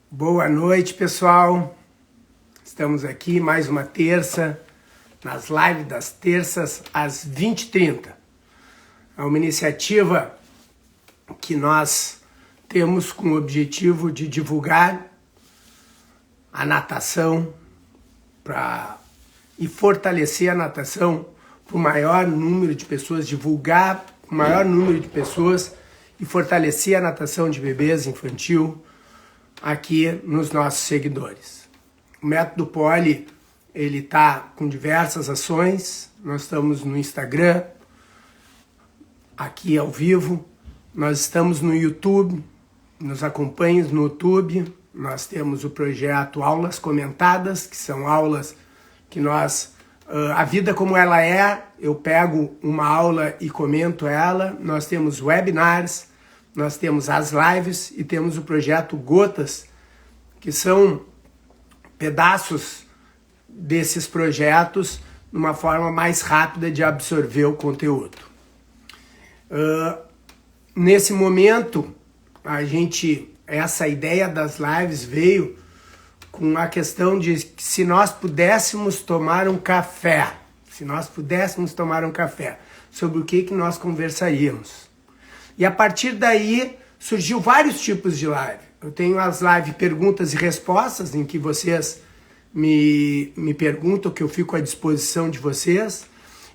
Boa noite, pessoal. Estamos aqui mais uma terça, nas lives das terças às 20h30. É uma iniciativa que nós temos com o objetivo de divulgar a natação e fortalecer a natação para o maior número de pessoas, divulgar o maior número de pessoas e fortalecer a natação de bebês infantil aqui nos nossos seguidores. O Método Poli, ele está com diversas ações. Nós estamos no Instagram, aqui ao vivo. Nós estamos no YouTube, nos acompanhem no YouTube. Nós temos o projeto Aulas Comentadas, que são aulas que nós... a vida como ela é, eu pego uma aula e comento ela. Nós temos webinars, nós temos as lives e temos o projeto Gotas, que são pedaços desses projetos numa forma mais rápida de absorver o conteúdo. Nesse momento, essa ideia das lives veio com a questão de que se nós pudéssemos tomar um café, sobre o que nós conversaríamos. E a partir daí surgiu vários tipos de live. Eu tenho as lives perguntas e respostas, em que vocês me perguntam, que eu fico à disposição de vocês.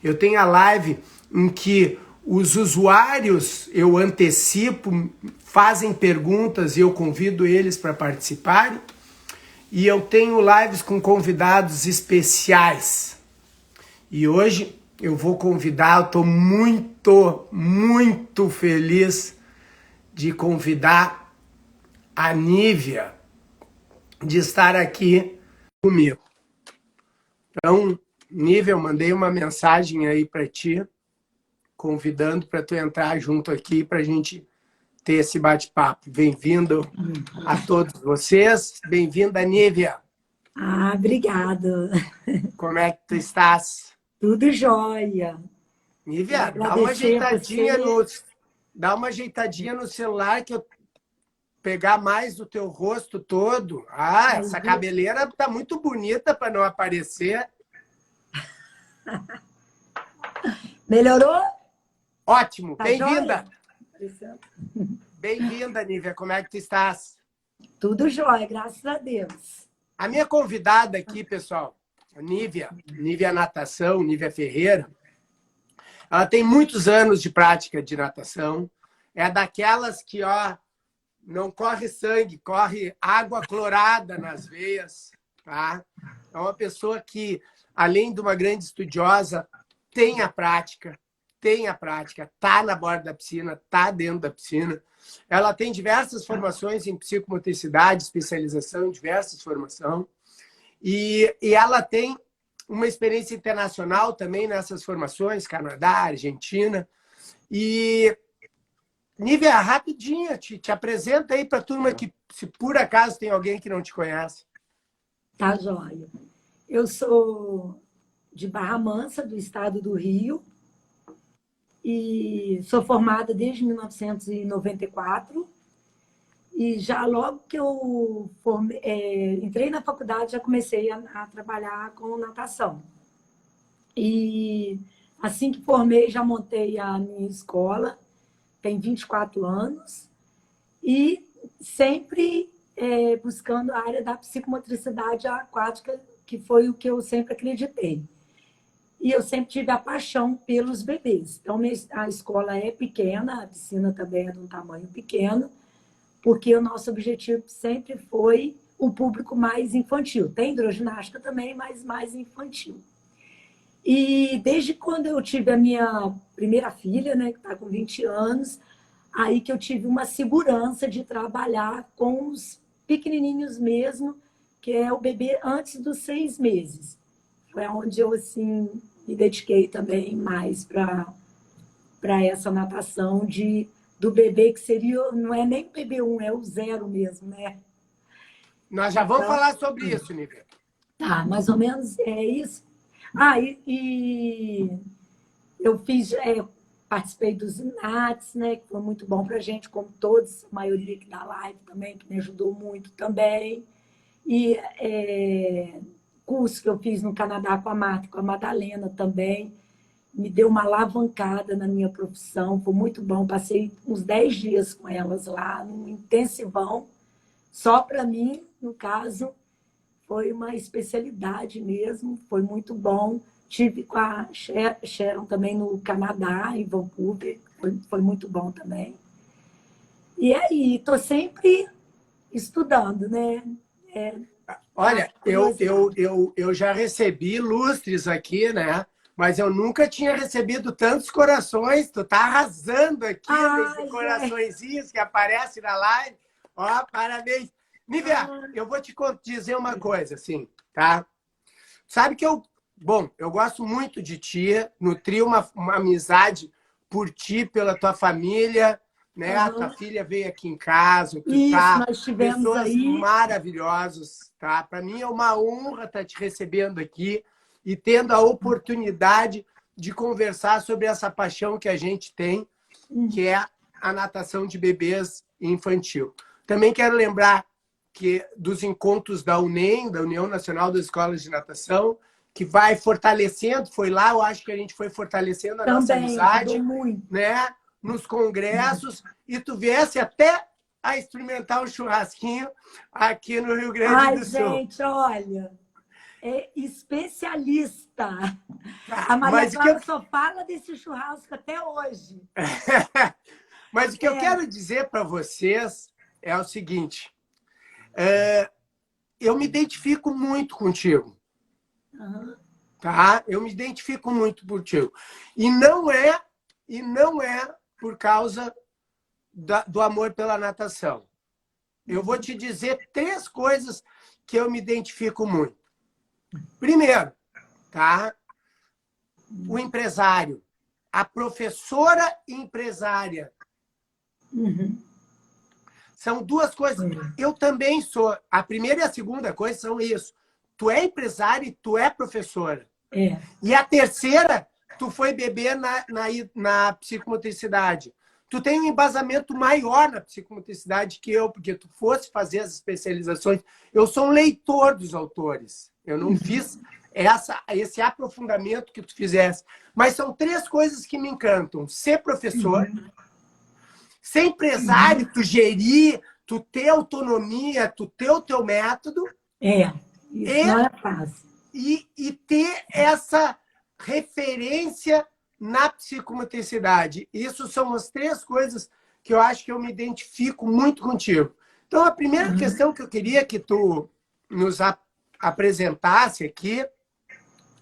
Eu tenho a live em que os usuários, eu antecipo, fazem perguntas e eu convido eles para participarem. E eu tenho lives com convidados especiais. E hoje eu vou convidar, eu estou muito feliz de convidar a Nívia de estar aqui comigo. Então, Nívia, eu mandei uma mensagem aí para ti, convidando para tu entrar junto aqui para a gente ter esse bate-papo. Bem-vindo a todos vocês. Bem-vinda, Nívia. Obrigada. Como é que tu estás? Tudo jóia. Nívia, dá uma ajeitadinha no celular que eu pegar mais do teu rosto todo. Essa cabeleira tá muito bonita para não aparecer. Melhorou? Ótimo, Tá bem-vinda. Jóia? Bem-vinda, Nívia. Como é que tu estás? Tudo jóia, graças a Deus. A minha convidada aqui, pessoal, Nívia Natação, Nívia Ferreira, ela tem muitos anos de prática de natação. É daquelas que, não corre sangue, corre água clorada nas veias, tá? É uma pessoa que, além de uma grande estudiosa, tem a prática, tá na borda da piscina, tá dentro da piscina. Ela tem diversas formações em psicomotricidade, especialização em diversas formações. E ela tem uma experiência internacional também nessas formações, Canadá, Argentina. E, Nívia, rapidinho, te apresenta aí para a turma que, se por acaso tem alguém que não te conhece. Tá jóia. Eu sou de Barra Mansa, do estado do Rio, e sou formada desde 1994. E já logo que eu entrei na faculdade, já comecei a trabalhar com natação. E assim que formei, já montei a minha escola, tem 24 anos, e sempre buscando a área da psicomotricidade aquática, que foi o que eu sempre acreditei. E eu sempre tive a paixão pelos bebês. Então, a escola é pequena, a piscina também é de um tamanho pequeno, porque o nosso objetivo sempre foi um público mais infantil. Tem hidroginástica também, mas mais infantil. E desde quando eu tive a minha primeira filha, né, que está com 20 anos, aí que eu tive uma segurança de trabalhar com os pequenininhos mesmo, que é o bebê antes dos 6 meses. Foi onde eu, assim, me dediquei também mais para essa natação do bebê, que seria, não é nem o bebê 1, é o 0 mesmo, né? Nós já vamos falar sobre isso, Nívia. Tá, mais ou menos é isso. E eu fiz participei dos INATs, né, que foi muito bom para a gente, como todos, a maioria aqui da live também, que me ajudou muito também. E curso que eu fiz no Canadá com a Marta, com a Madalena também, me deu uma alavancada na minha profissão, foi muito bom. Passei uns 10 dias com elas lá, num intensivão, só para mim, no caso, foi uma especialidade mesmo, foi muito bom. Tive com a Sharon também no Canadá, em Vancouver, foi muito bom também. E aí, estou sempre estudando, né? Olha, eu já recebi lustres aqui, né? Mas eu nunca tinha recebido tantos corações. Tu tá arrasando aqui nos coraçõezinhos que aparecem na live. Ó, parabéns. Nívia, eu vou te dizer uma coisa, assim, tá? Sabe que eu gosto muito de ti, nutri uma amizade por ti, pela tua família, né? A tua filha veio aqui em casa, nós tivemos pessoas aí maravilhosas, tá? Para mim é uma honra estar te recebendo aqui e tendo a oportunidade de conversar sobre essa paixão que a gente tem, que é a natação de bebês infantil. Também quero lembrar que dos encontros da UNEM, da União Nacional das Escolas de Natação, que vai fortalecendo, foi lá, eu acho que a gente foi fortalecendo a nossa amizade, né? Nos congressos, e tu viesse até a experimentar um churrasquinho aqui no Rio Grande do Sul. Gente, olha, é especialista. A Maria Clara só fala desse churrasco até hoje. Mas o que eu quero dizer para vocês é o seguinte, eu me identifico muito contigo. Tá? Eu me identifico muito contigo. E não é por causa do amor pela natação. Eu vou te dizer 3 coisas que eu me identifico muito. Primeiro, tá? O empresário, a professora empresária. São 2 coisas. Eu também sou. A primeira e a segunda coisa são isso. Tu é empresária e tu é professora. E a terceira, tu foi beber na psicomotricidade. Tu tem um embasamento maior na psicomotricidade que eu, porque tu fosse fazer as especializações. Eu sou um leitor dos autores. Eu não fiz esse aprofundamento que tu fizesse. Mas são 3 coisas que me encantam. Ser professor, ser empresário, tu gerir, tu ter autonomia, tu ter o teu método. Isso não é fácil. E ter essa referência na psicomotricidade. Isso são as 3 coisas que eu acho que eu me identifico muito contigo. Então, a primeira questão que eu queria que tu nos apresentasse aqui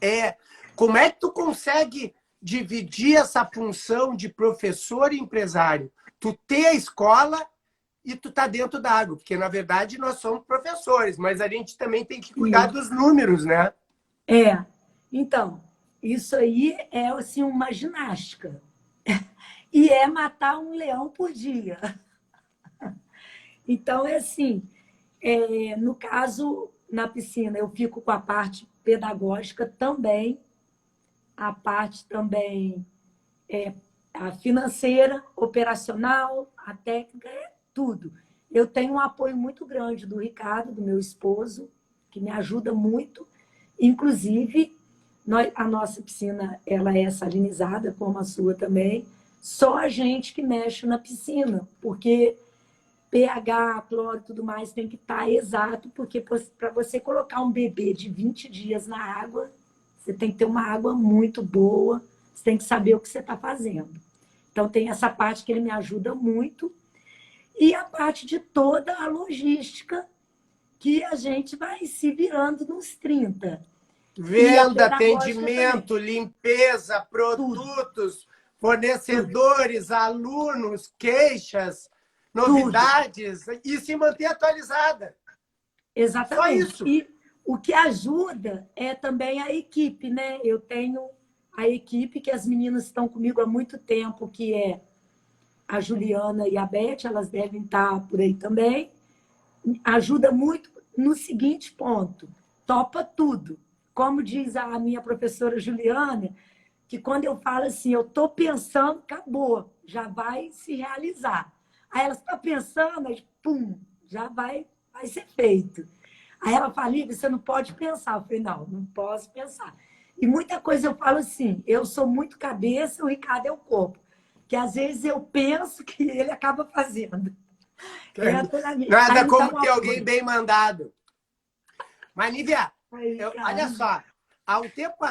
é como é que tu consegue dividir essa função de professor e empresário? Tu ter a escola e tu tá dentro da água, porque, na verdade, nós somos professores, mas a gente também tem que cuidar dos números, né? Então, isso aí é assim, uma ginástica. E é matar um leão por dia. Então, é assim, no caso, na piscina, eu fico com a parte pedagógica também, a parte também a financeira, operacional, a técnica, tudo. Eu tenho um apoio muito grande do Ricardo, do meu esposo, que me ajuda muito. Inclusive, a nossa piscina ela é salinizada, como a sua também. Só a gente que mexe na piscina, porque pH, cloro e tudo mais tem que estar exato, porque para você colocar um bebê de 20 dias na água, você tem que ter uma água muito boa, você tem que saber o que você está fazendo. Então, tem essa parte que ele me ajuda muito. E a parte de toda a logística, que a gente vai se virando nos 30. Venda, atendimento, limpeza, produtos, fornecedores, alunos, queixas, novidades, e se manter atualizada. Exatamente. Só isso. E o que ajuda é também a equipe, né? Eu tenho a equipe que as meninas estão comigo há muito tempo, que é a Juliana e a Beth, elas devem estar por aí também. Ajuda muito no seguinte ponto: topa tudo. Como diz a minha professora Juliana, que quando eu falo assim, eu estou pensando, acabou, já vai se realizar. Aí ela está pensando, aí, pum, já vai ser feito. Aí ela fala, Lívia, você não pode pensar. Eu falei, não, não posso pensar. E muita coisa eu falo assim, eu sou muito cabeça, o Ricardo é o corpo. Que às vezes eu penso que ele acaba fazendo. Nada Aí me dá como um ter alguém apoio. bem mandado. Mas, Nívia, Aí, olha Ricardo. só, há um tempo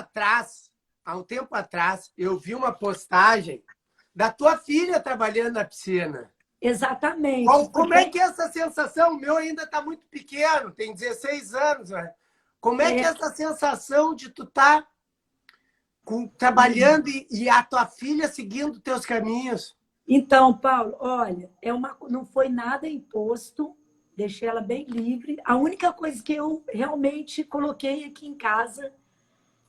atrás, eu vi uma postagem da tua filha trabalhando na piscina. Exatamente, Como é porque que é essa sensação? O meu ainda está muito pequeno, tem 16 anos, né? Como é que é é, essa sensação de tu estar trabalhando e a tua filha seguindo teus caminhos? então, Paulo, olha, não foi nada imposto, deixei ela bem livre. A única coisa que eu realmente coloquei aqui em casa,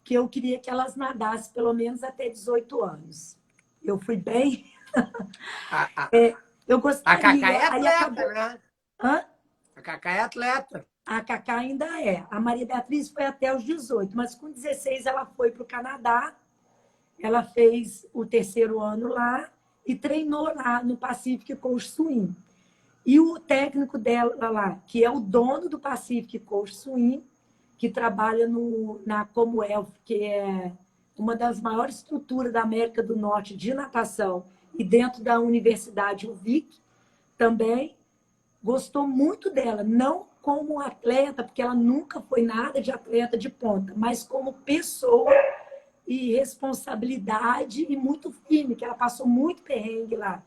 que eu queria que elas nadassem pelo menos até 18 anos. Eu fui bem, A, a, eu a Cacá é gostaria, aí atleta, acabou. né? Hã? A Cacá é atleta. A Cacá ainda é. A Maria Beatriz foi até os 18, mas com 16 ela foi para o Canadá. Ela fez o terceiro ano lá e treinou lá no Pacific Coast Swim. E o técnico dela lá, que é o dono do Pacific Coast Swim, que trabalha na Commonwealth, que é uma das maiores estruturas da América do Norte de natação, e dentro da Universidade UVic também, gostou muito dela, não como atleta, porque ela nunca foi nada de atleta de ponta, mas como pessoa e responsabilidade e muito firme, que ela passou muito perrengue lá.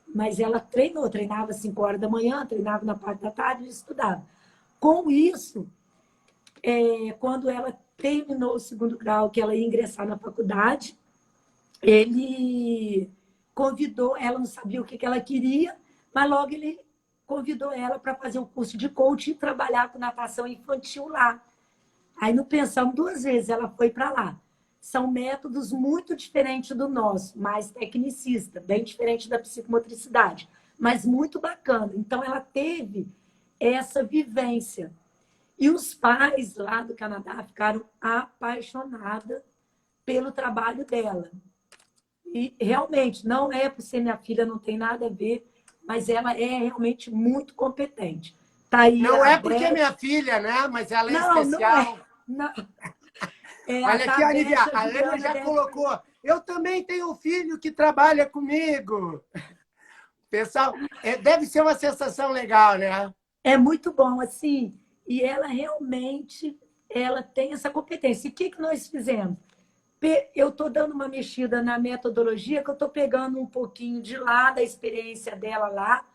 Mas ela treinava às 5 horas da manhã, treinava na parte da tarde e estudava. Com isso, quando ela terminou o segundo grau, que ela ia ingressar na faculdade, ele convidou, ela não sabia o que ela queria, mas logo ele convidou ela para fazer o curso de coaching e trabalhar com natação infantil lá. Aí não pensamos duas vezes, ela foi para lá. São métodos muito diferentes do nosso, mais tecnicista, bem diferente da psicomotricidade, mas muito bacana. Então, ela teve essa vivência. E os pais lá do Canadá ficaram apaixonados pelo trabalho dela. E realmente, não é por ser minha filha, não tem nada a ver, mas ela é realmente muito competente. Tá aí Não a é porque é Beth. minha filha, né? Mas ela é Não, não é. especial. Não. É, Olha tá aqui, a Olivia, Beth a Ana ajudando a já Beth. colocou. Eu também tenho um filho que trabalha comigo. Pessoal, deve ser uma sensação legal, né? É muito bom, assim, e ela realmente ela tem essa competência. E o que, que nós fizemos? Eu estou dando uma mexida na metodologia, que eu estou pegando um pouquinho de lá, da experiência dela lá,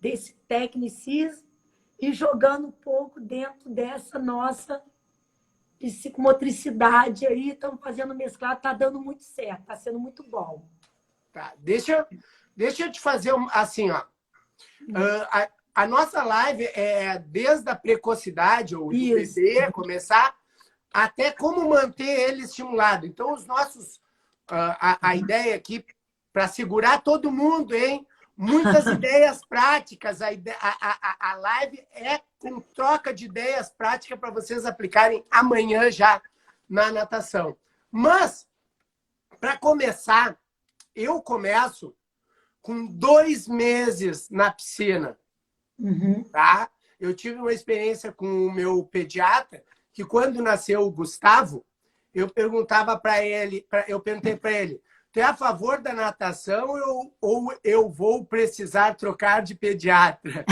desse tecnicismo, e jogando um pouco dentro dessa nossa psicomotricidade aí, estamos fazendo mesclar, está dando muito certo, está sendo muito bom. Tá, deixa eu te fazer assim, ó. A nossa live é desde a precocidade, ou do Isso. bebê começar, até como manter ele estimulado. Então, a ideia aqui, para segurar todo mundo, hein? Muitas ideias práticas. A live é com troca de ideias práticas para vocês aplicarem amanhã já na natação. Mas, para começar, eu começo com 2 meses na piscina. Uhum. Tá? Eu tive uma experiência com o meu pediatra, que quando nasceu o Gustavo, eu perguntei para ele, tu é a favor da natação ou eu vou precisar trocar de pediatra?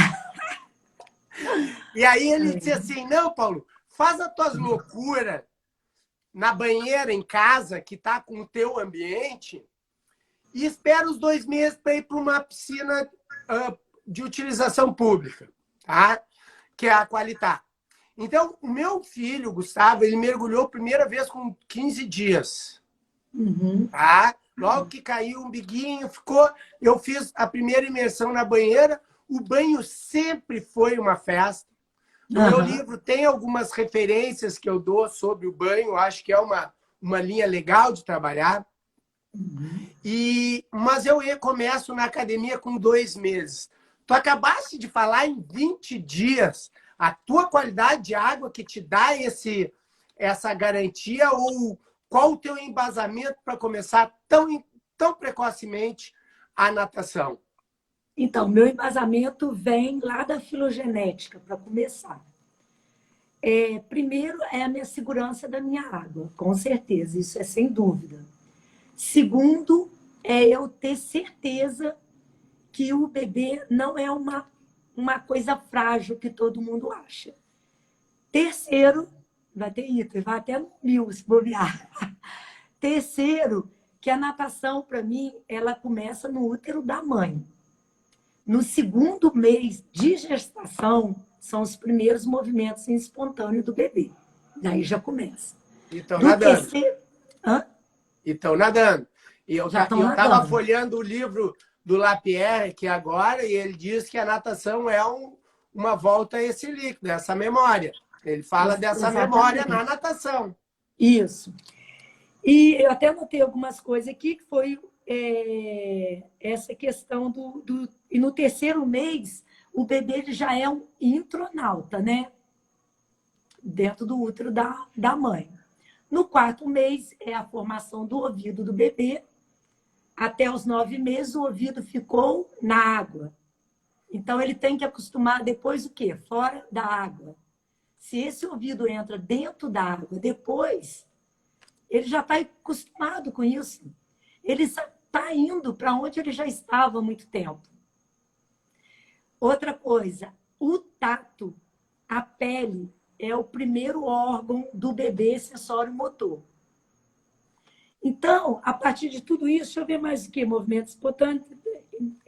E aí ele disse assim, não, Paulo, faz as tuas loucuras na banheira, em casa, que tá com o teu ambiente, e espera os 2 meses para ir para uma piscina de utilização pública, tá? Que é a Qualitá. Então, o meu filho, Gustavo, ele mergulhou a primeira vez com 15 dias. Uhum. Tá? Logo que caiu um biguinho, ficou. Eu fiz a primeira imersão na banheira. O banho sempre foi uma festa. No meu Uhum. livro tem algumas referências que eu dou sobre o banho. Acho que é uma linha legal de trabalhar. Mas eu começo na academia com 2 meses. Tu acabaste de falar em 20 dias. A tua qualidade de água que te dá essa garantia ou qual o teu embasamento para começar tão precocemente a natação? Então, meu embasamento vem lá da filogenética, para começar. Primeiro, é a minha segurança da minha água, com certeza, isso é sem dúvida. Segundo, é eu ter certeza que o bebê não é uma coisa frágil que todo mundo acha. Terceiro, vai ter item, vai até no 1000 se bobear. Terceiro, que a natação, para mim, ela começa no útero da mãe. No segundo mês de gestação, são os primeiros movimentos espontâneos do bebê. Daí já começa. E estão Do nadando. terceiro... Hã? E estão nadando. E eu Já estão estava nadando. folheando o livro do Lapierre aqui agora, e ele diz que a natação é uma volta a esse líquido, essa memória. Ele fala dessa Exatamente. memória na natação. Isso. E eu até anotei algumas coisas aqui, que foi essa questão do... E no terceiro mês, o bebê ele já é um intronauta, né? Dentro do útero da mãe. No quarto mês, é a formação do ouvido do bebê. Até os 9 meses, o ouvido ficou na água. Então, ele tem que acostumar depois o quê? Fora da água. Se esse ouvido entra dentro da água depois, ele já está acostumado com isso. Ele está indo para onde ele já estava há muito tempo. Outra coisa, o tato, a pele, é o primeiro órgão do bebê sensório motor. Então, a partir de tudo isso, deixa eu ver mais o que? Movimentos espontâneos.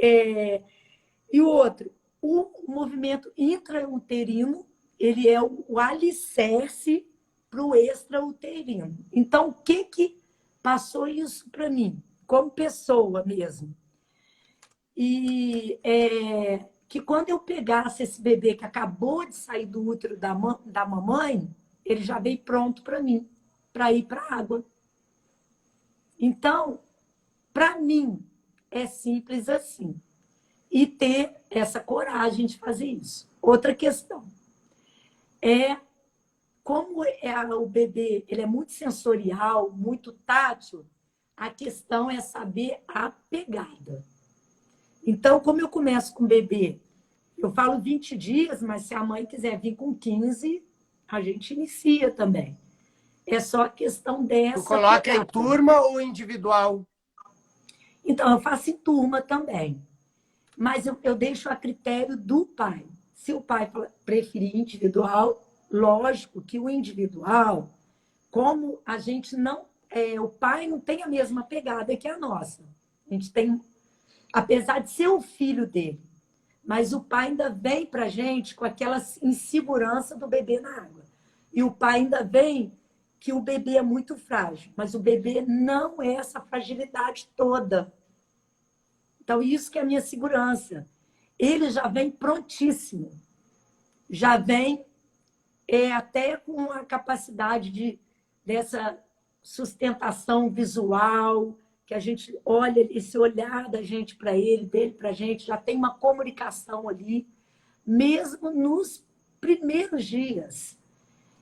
E o outro, o movimento intrauterino, ele é o alicerce para o extrauterino. Então, o que passou isso para mim, como pessoa mesmo? E que quando eu pegasse esse bebê que acabou de sair do útero da mamãe, ele já veio pronto para mim, para ir para a água. Então, para mim, é simples assim. E ter essa coragem de fazer isso. Outra questão como o bebê ele é muito sensorial, muito tátil, a questão é saber a pegada. Então, como eu começo com o bebê, eu falo 20 dias, mas se a mãe quiser vir com 15, a gente inicia também. É só a questão dessa... Tu coloca pegada. em turma ou individual? Então, eu faço em turma também. Mas eu deixo a critério do pai. Se o pai preferir individual, lógico que o individual, como a gente não... o pai não tem a mesma pegada que a nossa. A gente tem... Apesar de ser o filho dele, mas o pai ainda vem para a gente com aquela insegurança do bebê na água. E o pai ainda vem que o bebê é muito frágil, mas o bebê não é essa fragilidade toda. Então, isso que é a minha segurança. Ele já vem prontíssimo. Já vem até com a capacidade dessa sustentação visual, que a gente olha, esse olhar da gente para ele, dele para a gente, já tem uma comunicação ali, mesmo nos primeiros dias.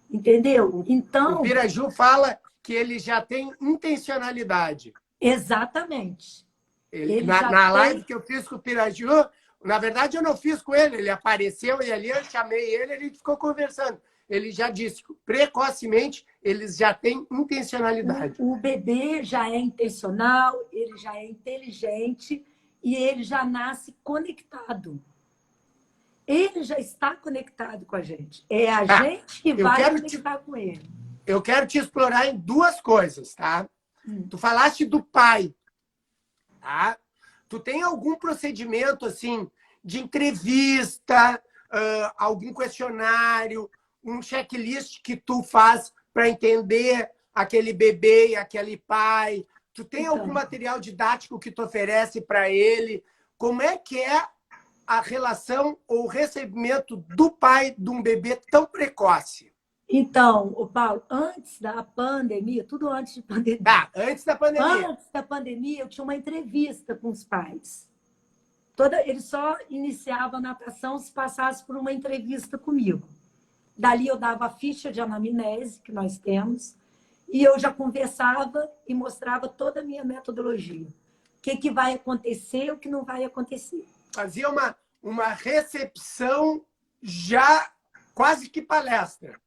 Entendeu? Então... O Piraju fala que ele já tem intencionalidade. Exatamente. Ele na live que eu fiz com o Piraju, na verdade eu não fiz com ele, ele apareceu e ali eu chamei ele, ele ficou conversando. Ele já disse que precocemente eles já têm intencionalidade. O bebê já é intencional, ele já é inteligente e ele já nasce conectado. Ele já está conectado com a gente. É a gente que vai conectar com ele. Eu quero te explorar em duas coisas, tá? Tu falaste do pai, tá? Tu tem algum procedimento, assim, de entrevista, algum questionário, um checklist que tu faz para entender aquele bebê e aquele pai? Tu tem algum material didático que tu oferece para ele? Como é que é a relação ou o recebimento do pai de um bebê tão precoce? Então, Paulo, antes da pandemia, tudo antes de pandemia. Tá, antes da pandemia. Antes da pandemia, eu tinha uma entrevista com os pais. Eles só iniciavam a natação se passasse por uma entrevista comigo. Dali eu dava a ficha de anamnese que nós temos e eu já conversava e mostrava toda a minha metodologia. O que vai acontecer, o que não vai acontecer. Fazia uma recepção já quase que palestra.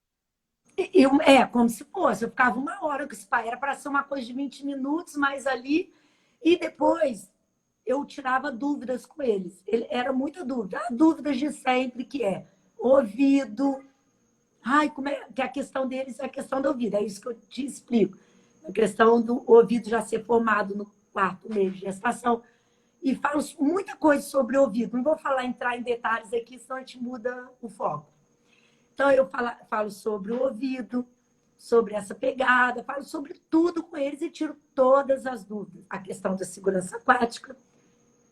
Como se fosse. Eu ficava 1 hora com esse pai. Era para ser uma coisa de 20 minutos, mas ali... E depois eu tirava dúvidas com eles. Era muita dúvida. Dúvidas de sempre, que é ouvido. Ai, como é que a questão deles é a questão do ouvido. É isso que eu te explico. A questão do ouvido já ser formado no 4º mês de gestação. E falo muita coisa sobre o ouvido. Não vou entrar em detalhes aqui, senão a gente muda o foco. Então, eu falo sobre o ouvido, sobre essa pegada, falo sobre tudo com eles e tiro todas as dúvidas. A questão da segurança aquática,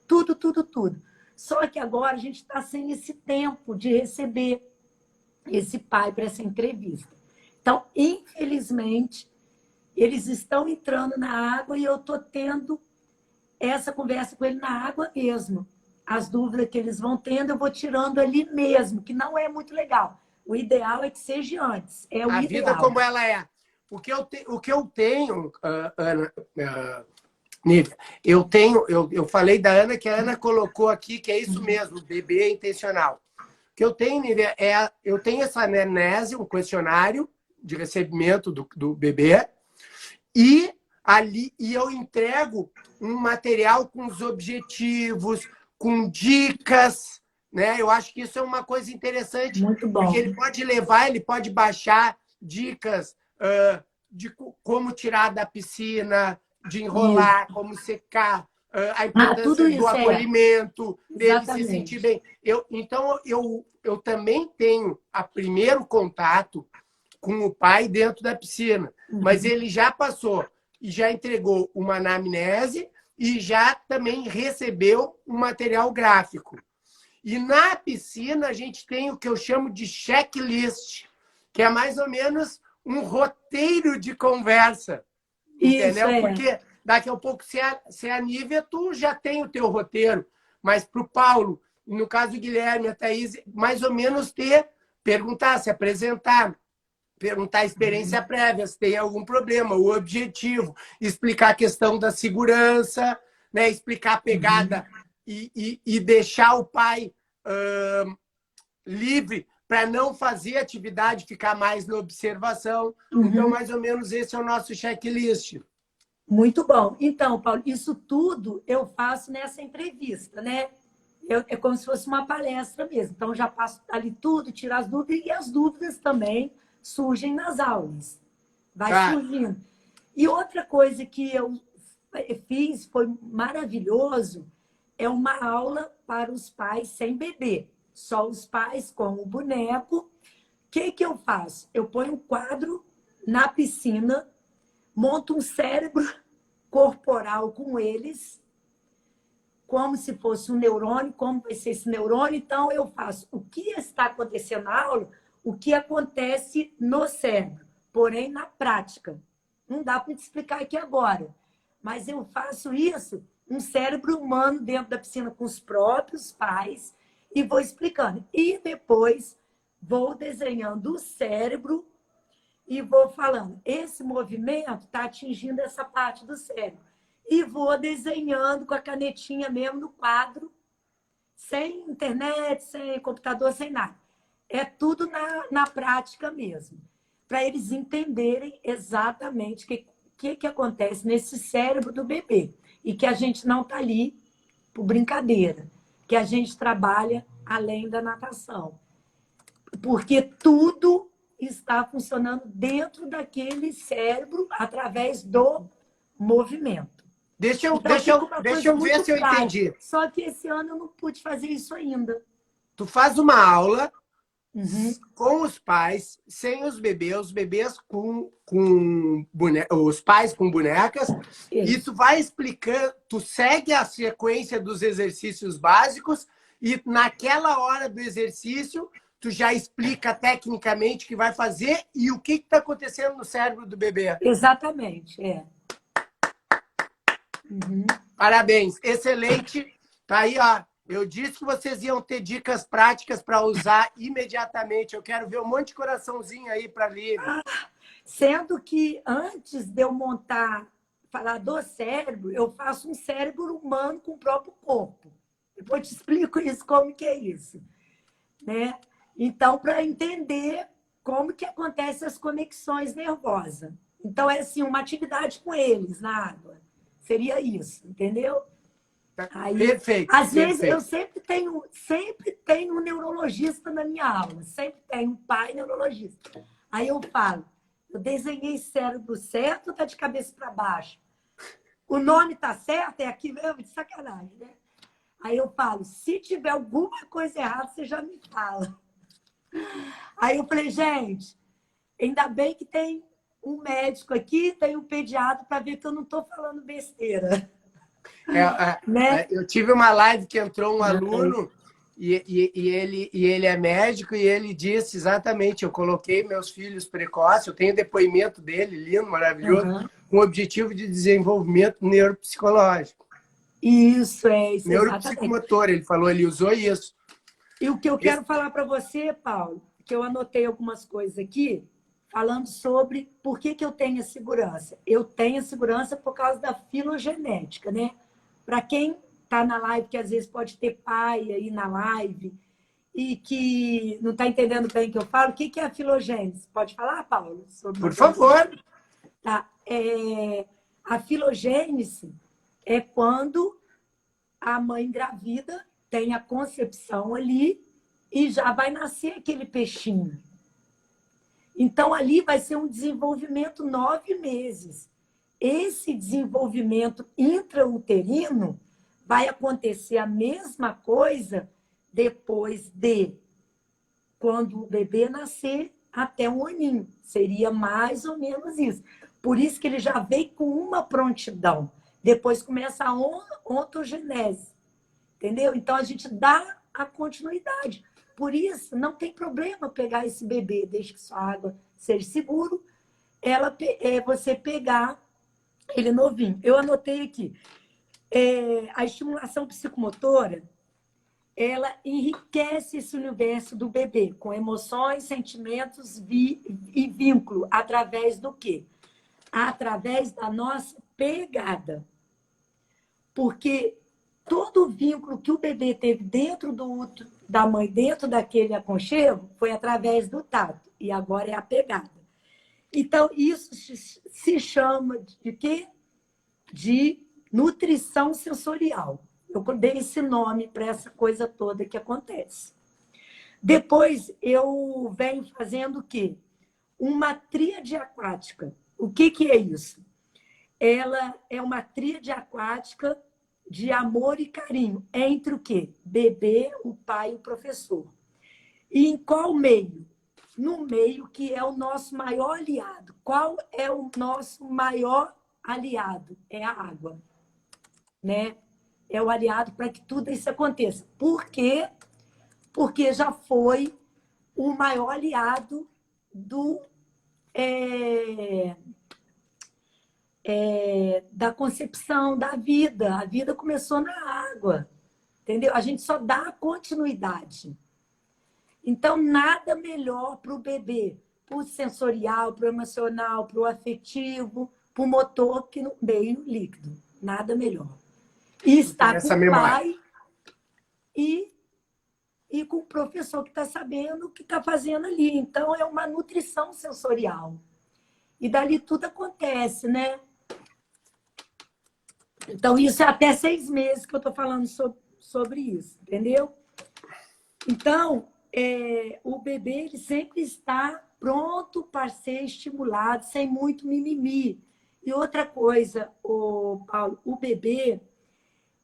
tudo, tudo, tudo. Só que agora a gente está sem esse tempo de receber esse pai para essa entrevista. Então, infelizmente, eles estão entrando na água e eu estou tendo essa conversa com ele na água mesmo. As dúvidas que eles vão tendo, eu vou tirando ali mesmo, que não é muito legal. O ideal é que seja antes. É o a ideal. Vida como ela é. O que eu tenho, Ana, Nívia, eu falei da Ana, que a Ana colocou aqui, que é isso mesmo, bebê intencional. O que eu tenho, Nívia, eu tenho essa anamnese, um questionário de recebimento do bebê, e eu entrego um material com os objetivos, com dicas, né? Eu acho que isso é uma coisa interessante. Muito bom. Porque ele pode levar, ele pode baixar dicas de como tirar da piscina, de enrolar, como secar, a importância do acolhimento, dele se sentir bem. Então, eu também tenho o primeiro contato com o pai dentro da piscina, mas ele já passou e já entregou uma anamnese e já também recebeu um material gráfico. E na piscina a gente tem o que eu chamo de checklist, que é mais ou menos um roteiro de conversa. Entendeu? Isso, Porque daqui a pouco, se a Nívia, tu já tem o teu roteiro, mas para o Paulo, no caso do Guilherme, a Thaís, mais ou menos perguntar, se apresentar, perguntar a experiência prévia, se tem algum problema, o objetivo, explicar a questão da segurança, né? Explicar a pegada e deixar o pai livre para não fazer atividade, ficar mais na observação. Então, mais ou menos, esse é o nosso checklist. Muito bom. Então, Paulo, isso tudo eu faço nessa entrevista, né? É como se fosse uma palestra mesmo. Então, já passo ali tudo, tiro as dúvidas, e as dúvidas também surgem nas aulas. Vai surgindo. E outra coisa que eu fiz, foi maravilhoso, é uma aula para os pais sem bebê. Só os pais com o boneco. O que eu faço? Eu ponho um quadro na piscina, monto um cérebro corporal com eles, como se fosse um neurônio, como vai ser esse neurônio. Então, eu faço o que está acontecendo na aula, o que acontece no cérebro, porém na prática. Não dá para te explicar aqui agora, mas eu faço isso, um cérebro humano dentro da piscina com os próprios pais, e vou explicando. E depois vou desenhando o cérebro e vou falando, esse movimento está atingindo essa parte do cérebro. E vou desenhando com a canetinha mesmo no quadro, sem internet, sem computador, sem nada. É tudo na prática mesmo, para eles entenderem exatamente o que acontece nesse cérebro do bebê. E que a gente não está ali por brincadeira, que a gente trabalha além da natação. Porque tudo está funcionando dentro daquele cérebro através do movimento. Deixa eu ver se eu entendi. Só que esse ano eu não pude fazer isso ainda. Tu faz uma aula com os pais, sem os bebês com os pais com bonecas, e tu vai explicando, tu segue a sequência dos exercícios básicos e naquela hora do exercício tu já explica tecnicamente o que vai fazer e o que está acontecendo no cérebro do bebê. Exatamente, Parabéns, excelente. Tá aí, ó. Eu disse que vocês iam ter dicas práticas para usar imediatamente. Eu quero ver um monte de coraçãozinho aí para Lívia. Sendo que antes de eu falar do cérebro, eu faço um cérebro humano com o próprio corpo. Depois te explico isso, como que é isso, né? Então, para entender como que acontecem as conexões nervosas. Então, é assim, uma atividade com eles na água. Seria isso, entendeu? Aí, Perfeito, às vezes, eu perfeito. sempre tenho um neurologista na minha aula, sempre tenho um pai neurologista. Aí eu falo, eu desenhei cérebro certo ou tá de cabeça para baixo? O nome tá certo? É aqui mesmo? De sacanagem, né? Aí eu falo, se tiver alguma coisa errada, você já me fala. Aí eu falei, gente, ainda bem que tem um médico aqui, tem um pediatra para ver que eu não estou falando besteira. Né? Eu tive uma live que entrou um aluno ele é médico e ele disse exatamente, eu coloquei meus filhos precoces, eu tenho depoimento dele, lindo, maravilhoso, com o objetivo de desenvolvimento neuropsicológico. Isso, exatamente. Neuropsicomotor, ele falou, ele usou isso. E o que eu quero falar para você, Paulo, que eu anotei algumas coisas aqui, falando sobre por que eu tenho a segurança. Eu tenho a segurança por causa da filogenética, né? Para quem está na live, que às vezes pode ter pai aí na live e que não está entendendo bem o que eu falo, o que é a filogênese? Pode falar, Paulo? Por favor. Tá. A filogênese é quando a mãe engravida tem a concepção ali e já vai nascer aquele peixinho. Então, ali vai ser um desenvolvimento 9 meses. Esse desenvolvimento intrauterino vai acontecer a mesma coisa depois de quando o bebê nascer até 1 aninho. Seria mais ou menos isso. Por isso que ele já veio com uma prontidão. Depois começa a ontogenese. Entendeu? Então, a gente dá a continuidade. Por isso, não tem problema pegar esse bebê, desde que sua água seja seguro, você pegar ele novinho. Eu anotei aqui. A estimulação psicomotora, ela enriquece esse universo do bebê com emoções, sentimentos e vínculo. Através do quê? Através da nossa pegada. Porque todo o vínculo que o bebê teve dentro do útero da mãe, dentro daquele aconchego, foi através do tato. E agora é a pegada. Então, isso se chama de quê? De nutrição sensorial. Eu dei esse nome para essa coisa toda que acontece. Depois, eu venho fazendo o quê? Uma tríade aquática. O que é isso? Ela é uma tríade aquática de amor e carinho entre o quê? Bebê, o pai e o professor. E em qual meio? No meio que é o nosso maior aliado. Qual é o nosso maior aliado? É a água, né? É o aliado para que tudo isso aconteça. Por quê? Porque já foi o maior aliado da concepção da vida. A vida começou na água, entendeu? A gente só dá continuidade. Então, nada melhor para o bebê, para o sensorial, para o emocional, para o afetivo, para o motor, que no meio líquido. Nada melhor. E está com o pai e com o professor que está sabendo o que está fazendo ali. Então, é uma nutrição sensorial. E dali tudo acontece, né? Então, isso é até 6 meses que eu estou falando sobre isso, entendeu? Então, o bebê ele sempre está pronto para ser estimulado, sem muito mimimi. E outra coisa, Paulo, o bebê,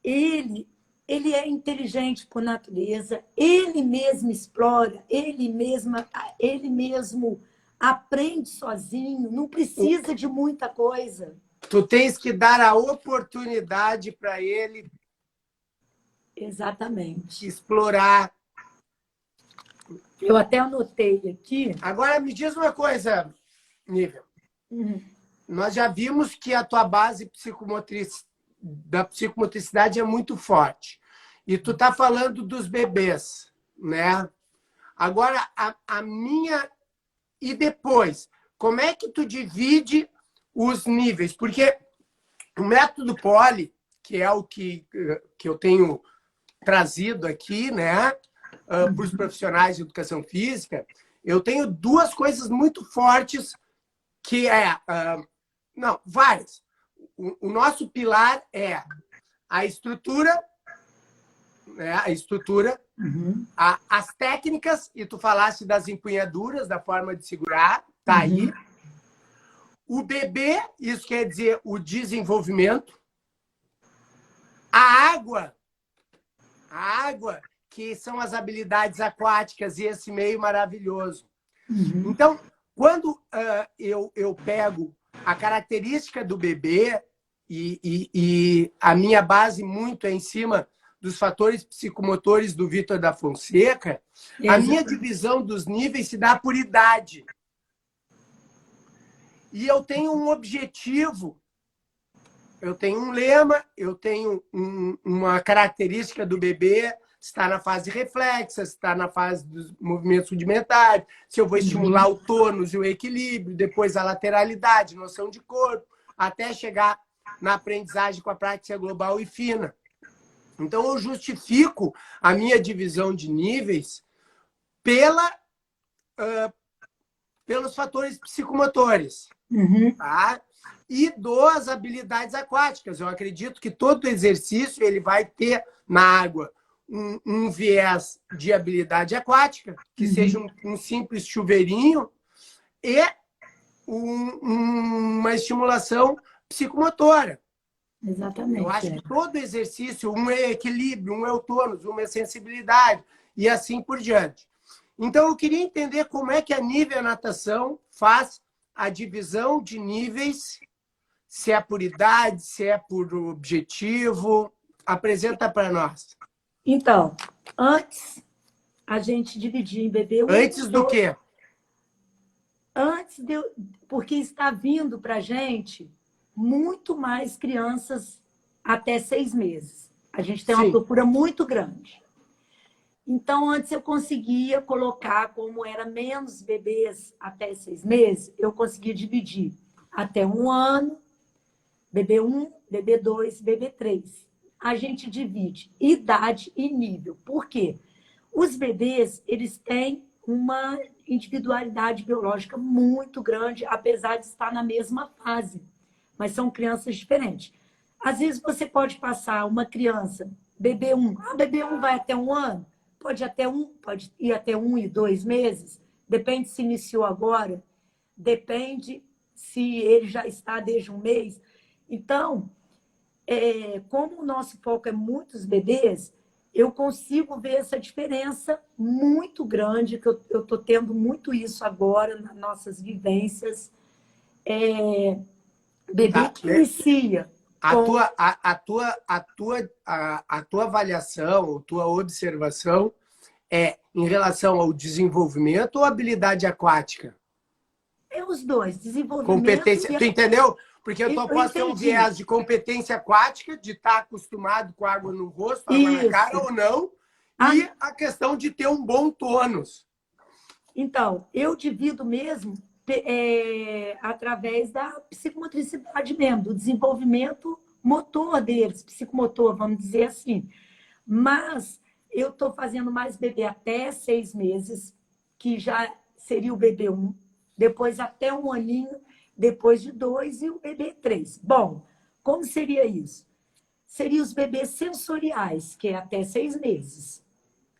ele é inteligente por natureza, ele mesmo explora, ele mesmo aprende sozinho, não precisa de muita coisa. Tu tens que dar a oportunidade para ele exatamente explorar. Eu até anotei aqui. Agora, me diz uma coisa, Nívia. Nós já vimos que a tua base da psicomotricidade é muito forte. E tu tá falando dos bebês, né? Agora, a minha... E depois? como é que tu divide os níveis? Porque o método Poli, que é o que eu tenho trazido aqui, né, para os profissionais de educação física, eu tenho duas coisas muito fortes que não, várias. O nosso pilar é a estrutura, né, as técnicas, e tu falaste das empunhaduras, da forma de segurar, tá aí. O bebê, isso quer dizer o desenvolvimento. A água, que são as habilidades aquáticas e esse meio maravilhoso. Então, quando eu pego a característica do bebê e a minha base muito é em cima dos fatores psicomotores do Vítor da Fonseca, a minha divisão dos níveis se dá por idade. E eu tenho um objetivo, eu tenho um lema, eu tenho uma característica do bebê, está na fase reflexa, está na fase dos movimentos rudimentares, se eu vou estimular o tônus e o equilíbrio, depois a lateralidade, noção de corpo, até chegar na aprendizagem com a prática global e fina. Então, eu justifico a minha divisão de níveis pelos fatores psicomotores. Tá? E das habilidades aquáticas. Eu acredito que todo exercício ele vai ter na água um viés de habilidade aquática, que seja um simples chuveirinho, e uma estimulação psicomotora. Exatamente. Eu acho que todo exercício, um é equilíbrio, um é o tônus, uma é sensibilidade, e assim por diante. Então, eu queria entender como é que a Nívea Natação faz a divisão de níveis, se é por idade, se é por objetivo. Apresenta para nós. Então, antes a gente dividia em bebê 1. Antes do quê? Porque está vindo para a gente muito mais crianças até 6 meses. A gente tem uma procura muito grande. Então, antes eu conseguia colocar, como era menos bebês até 6 meses, eu conseguia dividir até 1 ano, bebê 1, bebê 2, bebê 3. A gente divide idade e nível. Por quê? Os bebês, eles têm uma individualidade biológica muito grande, apesar de estar na mesma fase. Mas são crianças diferentes. Às vezes você pode passar uma criança, bebê 1, bebê 1 vai até 1 ano? Pode ir até 1 e 2 meses, depende se iniciou agora, depende se ele já está desde 1 mês. Então, como o nosso foco é muitos bebês, eu consigo ver essa diferença muito grande, que eu estou tendo muito isso agora nas nossas vivências. Bebê que inicia. A tua avaliação, a tua observação é em relação ao desenvolvimento ou habilidade aquática? É os dois, desenvolvimento competência. Tu entendeu? Porque eu posso ter um entendi. viés de competência aquática, de estar acostumado com água no rosto, água na cara ou não, e a questão de ter um bom tônus. Então, eu divido mesmo através da psicomotricidade mesmo, do desenvolvimento motor deles, psicomotor, vamos dizer assim. Mas eu estou fazendo mais bebê até 6 meses, que já seria o bebê 1, depois até 1 aninho, depois de 2 e o bebê 3. Bom, como seria isso? Seria os bebês sensoriais, que é até 6 meses,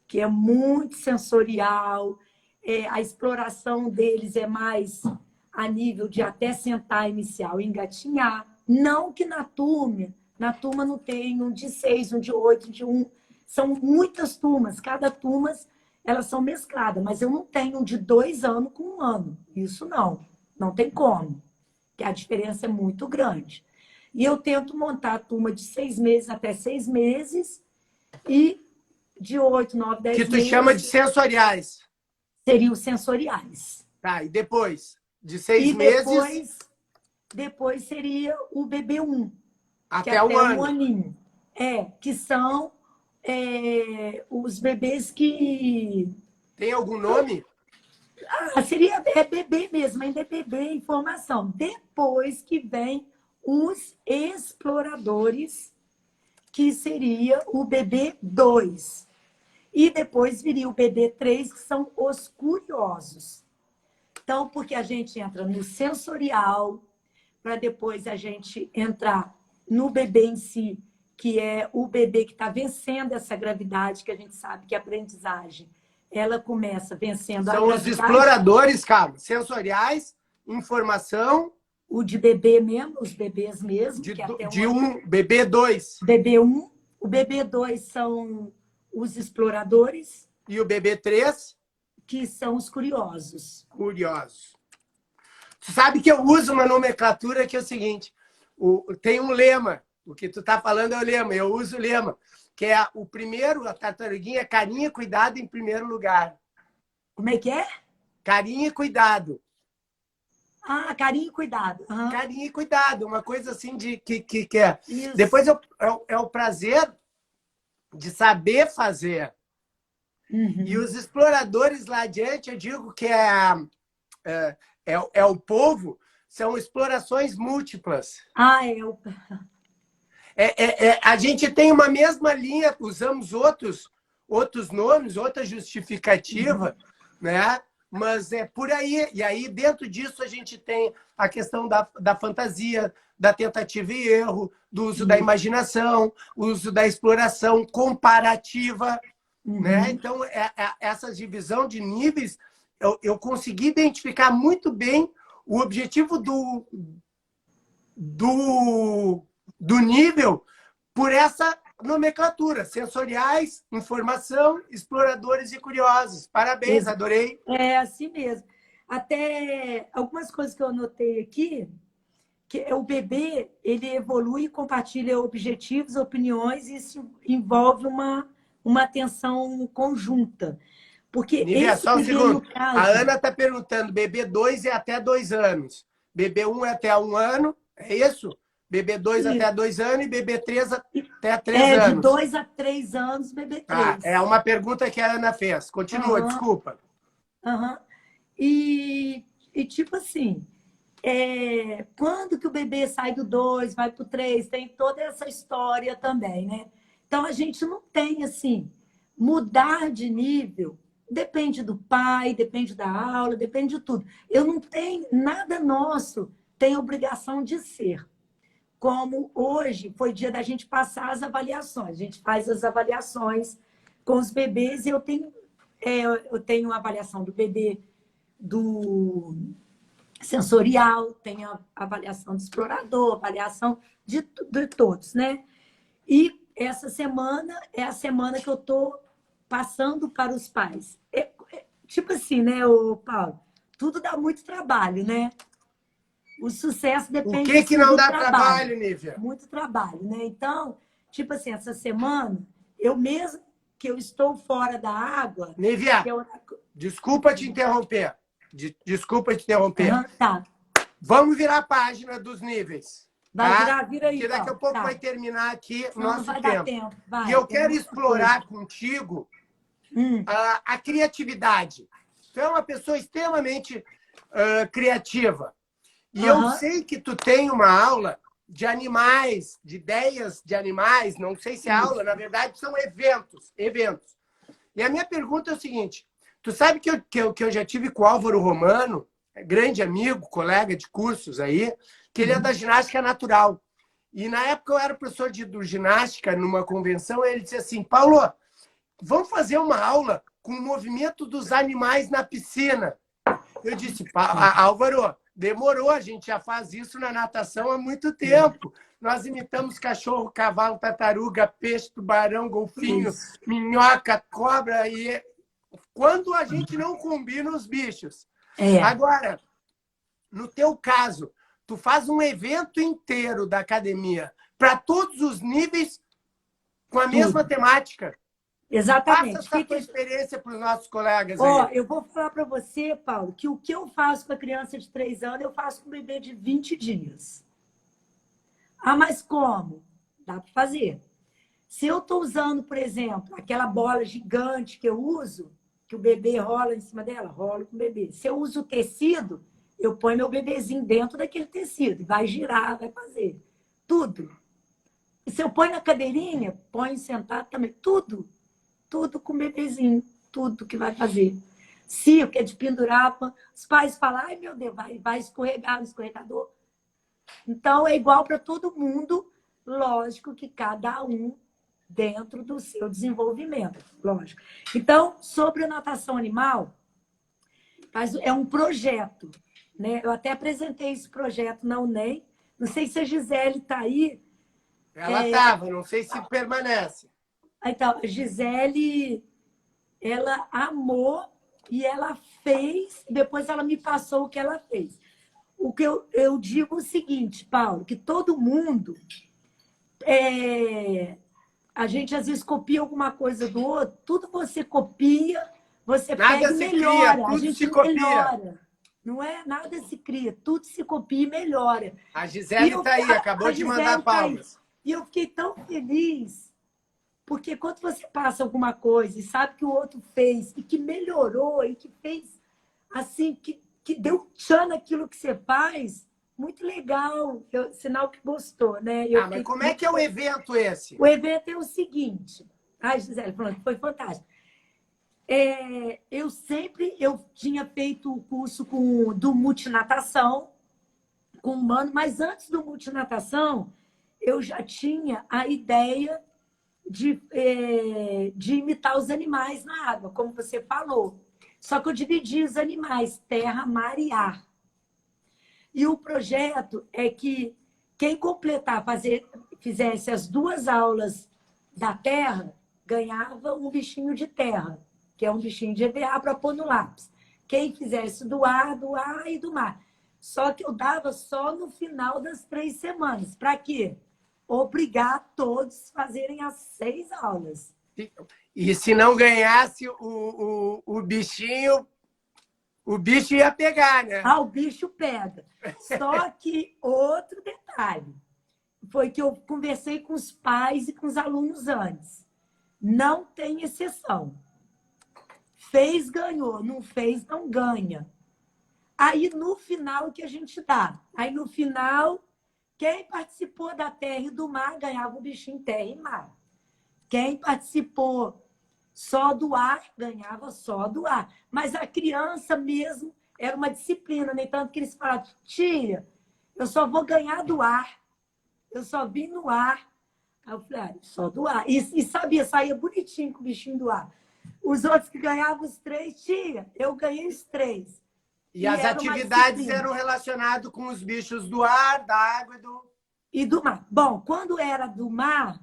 que é muito sensorial, a exploração deles é mais a nível de até sentar inicial e engatinhar. Não que na turma não tem um de 6, um de 8, um de 1. São muitas turmas, cada turma elas são mescladas, mas eu não tenho um de 2 anos com 1 ano. Isso não tem como, que a diferença é muito grande. E eu tento montar a turma de 6 meses até 6 meses e de 8, 9, 10 meses. Que tu chama de sensoriais. Seriam sensoriais. Tá, e depois? De 6 meses? Depois seria o bebê 1. Até 1 ano. 1 aninho. Que são os bebês que... Tem algum nome? Seria bebê mesmo, ainda é bebê informação. Depois que vem os exploradores, que seria o bebê 2. E depois viria o bebê 3, que são os curiosos. Então, porque a gente entra no sensorial, para depois a gente entrar no bebê em si, que é o bebê que está vencendo essa gravidade, que a gente sabe que a aprendizagem, ela começa vencendo a São os gravidade. exploradores, cara, sensoriais, informação. O de bebê mesmo, os bebês mesmo. De, que até de um, bebê 2. Bebê 1. O bebê 2 são os exploradores. E o bebê 3? Que são os curiosos. Curiosos. Tu sabe que eu uso uma nomenclatura que é o seguinte, tem um lema, o que tu tá falando é o lema, eu uso o lema, que é o primeiro, a tartaruguinha, carinho e cuidado em primeiro lugar. Como é que é? Carinho e cuidado. Ah, carinho e cuidado. Uhum. Carinho e cuidado, uma coisa assim de que é. Isso. Depois é o prazer de saber fazer. Uhum. E os exploradores lá adiante, eu digo que é o povo, são explorações múltiplas. Ah, A gente tem uma mesma linha, usamos outros nomes, outra justificativa, né? Mas é por aí. E aí, dentro disso, a gente tem a questão da fantasia, da tentativa e erro, do uso da imaginação, uso da exploração comparativa. Né? Então, essa divisão de níveis, eu consegui identificar muito bem o objetivo do nível por essa nomenclatura. Sensoriais, informação, exploradores e curiosos. Parabéns, adorei. É assim mesmo. Até algumas coisas que eu anotei aqui, que o bebê, ele evolui e compartilha objetivos, opiniões, e isso envolve uma atenção conjunta. Porque Nívia, esse só um bebê, segundo. no caso... A Ana está perguntando, bebê 2 é até 2 anos. Bebê 1 é até 1 ano, é isso? Bebê 2 até 2 anos e bebê 3 até 3 anos. De 2 a 3 anos, bebê 3. É uma pergunta que a Ana fez. Continua, desculpa. E tipo assim, quando que o bebê sai do 2, vai para o 3, tem toda essa história também, né? Então, a gente não tem, assim, mudar de nível, depende do pai, depende da aula, depende de tudo. Eu não tenho, nada nosso tem obrigação de ser. Como hoje foi dia da gente passar as avaliações. A gente faz as avaliações com os bebês e eu tenho a avaliação do bebê do sensorial, tenho a avaliação do explorador, avaliação de todos, né? E essa semana é a semana que eu estou passando para os pais. Tipo assim, né, Paulo? Tudo dá muito trabalho, né? O sucesso depende do que não dá trabalho, Nívia? Muito trabalho, né? Então, tipo assim, essa semana, eu mesmo que eu estou fora da água... Nívia, desculpa te interromper. Desculpa te interromper. Tá. Vamos virar a página dos níveis. Vira aí. Porque daqui a pouco vai terminar aqui o nosso tempo. Dar tempo. E eu quero explorar contigo a criatividade. Tu é uma pessoa extremamente criativa. E eu sei que tu tem uma aula de animais, de ideias de animais, não sei se é aula, na verdade são eventos. E a minha pergunta é o seguinte, tu sabe que eu já tive com o Álvaro Romano, grande amigo, colega de cursos aí, que ele é da ginástica natural. E na época eu era professor de ginástica numa convenção, e ele disse assim, Paulo, vamos fazer uma aula com o movimento dos animais na piscina. Eu disse, Álvaro, demorou, a gente já faz isso na natação há muito tempo. Nós imitamos cachorro, cavalo, tartaruga, peixe, tubarão, golfinho, minhoca, cobra. E quando a gente não combina os bichos. Agora, no teu caso, tu faz um evento inteiro da academia para todos os níveis com a mesma temática. Exatamente. Passa essa tua experiência para os nossos colegas aí. Eu vou falar para você, Paulo, que o que eu faço com a criança de 3 anos, eu faço com o bebê de 20 dias. Ah, mas como? Dá para fazer. Se eu estou usando, por exemplo, aquela bola gigante que eu uso, que o bebê rola em cima dela, rolo com o bebê. Se eu uso o tecido, eu ponho meu bebezinho dentro daquele tecido, e vai girar, vai fazer. Tudo. E se eu ponho na cadeirinha, põe sentado também, tudo. Tudo com o bebezinho, tudo que vai fazer. Se que é de pendurar, os pais falam, ai meu Deus, vai escorregar no escorregador. Então, é igual para todo mundo, lógico que cada um dentro do seu desenvolvimento, lógico. Então, sobre a natação animal, é um projeto, né? Eu até apresentei esse projeto na UNEM, não sei se a Gisele está aí. Ela estava, não sei se permanece. Então, a Gisele, ela amou e ela fez, depois ela me passou o que ela fez. O que eu digo é o seguinte, Paulo, que todo mundo, a gente às vezes copia alguma coisa do outro, tudo você copia, você Nada pega e se melhora, cria, a tudo gente se copia. melhora. Não é nada se cria, tudo se copia e melhora. A Gisele está aí, acabou de mandar palmas. E eu fiquei tão feliz, porque quando você passa alguma coisa e sabe que o outro fez, e que melhorou, e que fez assim, que deu tchan naquilo que você faz, muito legal, sinal que gostou, né? Mas como é que é o evento esse? O evento é o seguinte, ai, Gisele, falando que foi fantástico. Eu tinha feito o curso do multinatação com o Mano, mas antes do multinatação, eu já tinha a ideia de imitar os animais na água, como você falou. Só que eu dividi os animais, terra, mar e ar. E o projeto é que quem completar, fizesse as 2 aulas da terra, ganhava um bichinho de terra, que é um bichinho de EVA para pôr no lápis. Quem fizesse do ar e do mar. Só que eu dava só no final das 3 semanas. Para quê? Obrigar todos a fazerem as 6 aulas. E se não ganhasse o bichinho, o bicho ia pegar, né? O bicho pega. Só que outro detalhe foi que eu conversei com os pais e com os alunos antes. Não tem exceção. Fez, ganhou. Não fez, não ganha. Aí, no final, o que a gente dá? Aí, no final, quem participou da terra e do mar ganhava o bichinho terra e mar. Quem participou só do ar, ganhava só do ar. Mas a criança mesmo era uma disciplina, nem tanto que eles falavam, tia, eu só vou ganhar do ar. Eu só vim no ar. Aí eu falei, só do ar. E sabia, saía bonitinho com o bichinho do ar. Os outros que ganhavam os 3, tia, eu ganhei os 3. E as atividades eram relacionadas com os bichos do ar, da água e do mar. Bom, quando era do mar,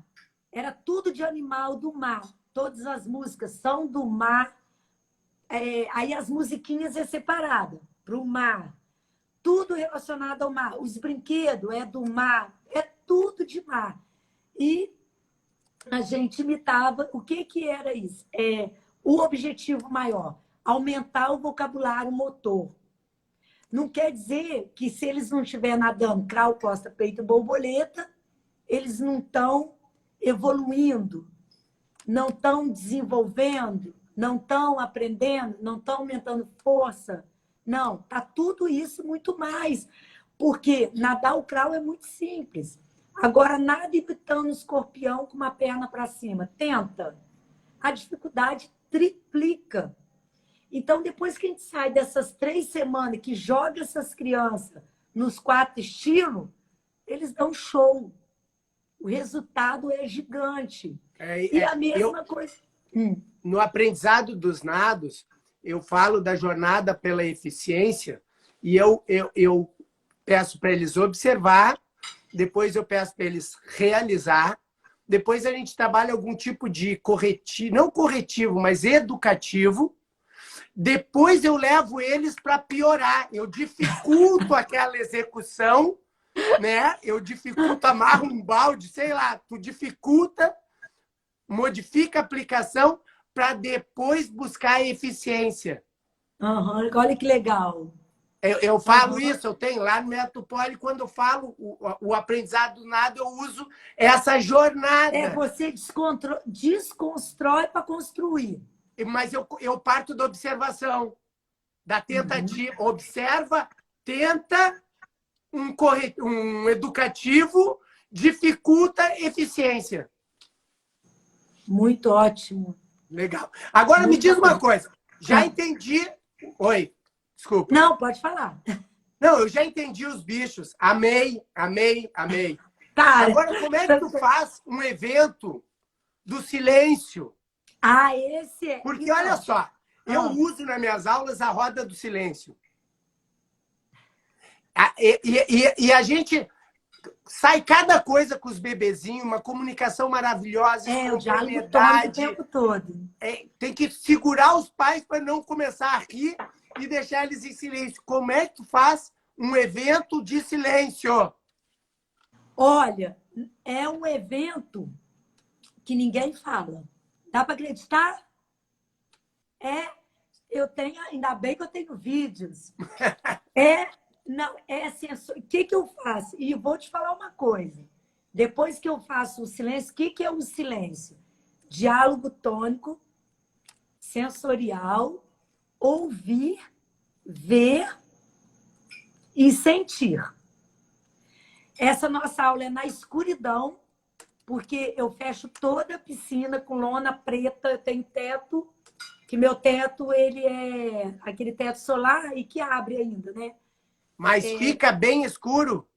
era tudo de animal do mar. Todas as músicas são do mar. Aí as musiquinhas é separada para o mar. Tudo relacionado ao mar. Os brinquedos é do mar. É tudo de mar. E a gente imitava. O que era isso? O objetivo maior, aumentar o vocabulário motor. Não quer dizer que se eles não estiverem nadando crawl, costa, peito, borboleta, eles não estão evoluindo, não estão desenvolvendo, não estão aprendendo, não estão aumentando força. Não, tá tudo isso muito mais. Porque nadar o crawl é muito simples. Agora, nada imitando um escorpião com uma perna para cima. Tenta. A dificuldade triplica. Então, depois que a gente sai dessas 3 semanas que joga essas crianças nos 4 estilos, eles dão show. O resultado é gigante. E a mesma coisa. No aprendizado dos nados, eu falo da jornada pela eficiência e eu peço para eles observar, depois eu peço para eles realizar, depois a gente trabalha algum tipo de corretivo, não corretivo, mas educativo. Depois eu levo eles para piorar. Eu dificulto aquela execução, né? Eu dificulto, amarro um balde, sei lá. Tu dificulta, modifica a aplicação para depois buscar a eficiência. Olha que legal. Eu falo isso, eu tenho lá no Método Poli, quando eu falo o aprendizado do nada, eu uso essa jornada. Você desconstrói para construir. mas eu parto da observação, da tentativa. Observa, tenta, um educativo dificulta eficiência. Muito ótimo. Legal. Agora me diz uma coisa. Já entendi... Oi, desculpa. Não, pode falar. Não, eu já entendi os bichos. Amei, amei, amei. Cara, agora, como é que tu faz um evento do silêncio? Esse é... Porque, então, olha só, eu uso nas minhas aulas a roda do silêncio. E a gente sai cada coisa com os bebezinhos, uma comunicação maravilhosa, o diálogo tônico o tempo todo. Tem que segurar os pais para não começar a rir e deixar eles em silêncio. Como é que tu faz um evento de silêncio? Olha, é um evento que ninguém fala. Dá para acreditar? Ainda bem que eu tenho vídeos. O que eu faço? E vou te falar uma coisa. Depois que eu faço o silêncio, o que é o silêncio? Diálogo tônico, sensorial, ouvir, ver e sentir. Essa nossa aula é na escuridão, porque eu fecho toda a piscina com lona preta, eu tenho teto, que meu teto ele é aquele teto solar e que abre ainda, né? Mas fica bem escuro?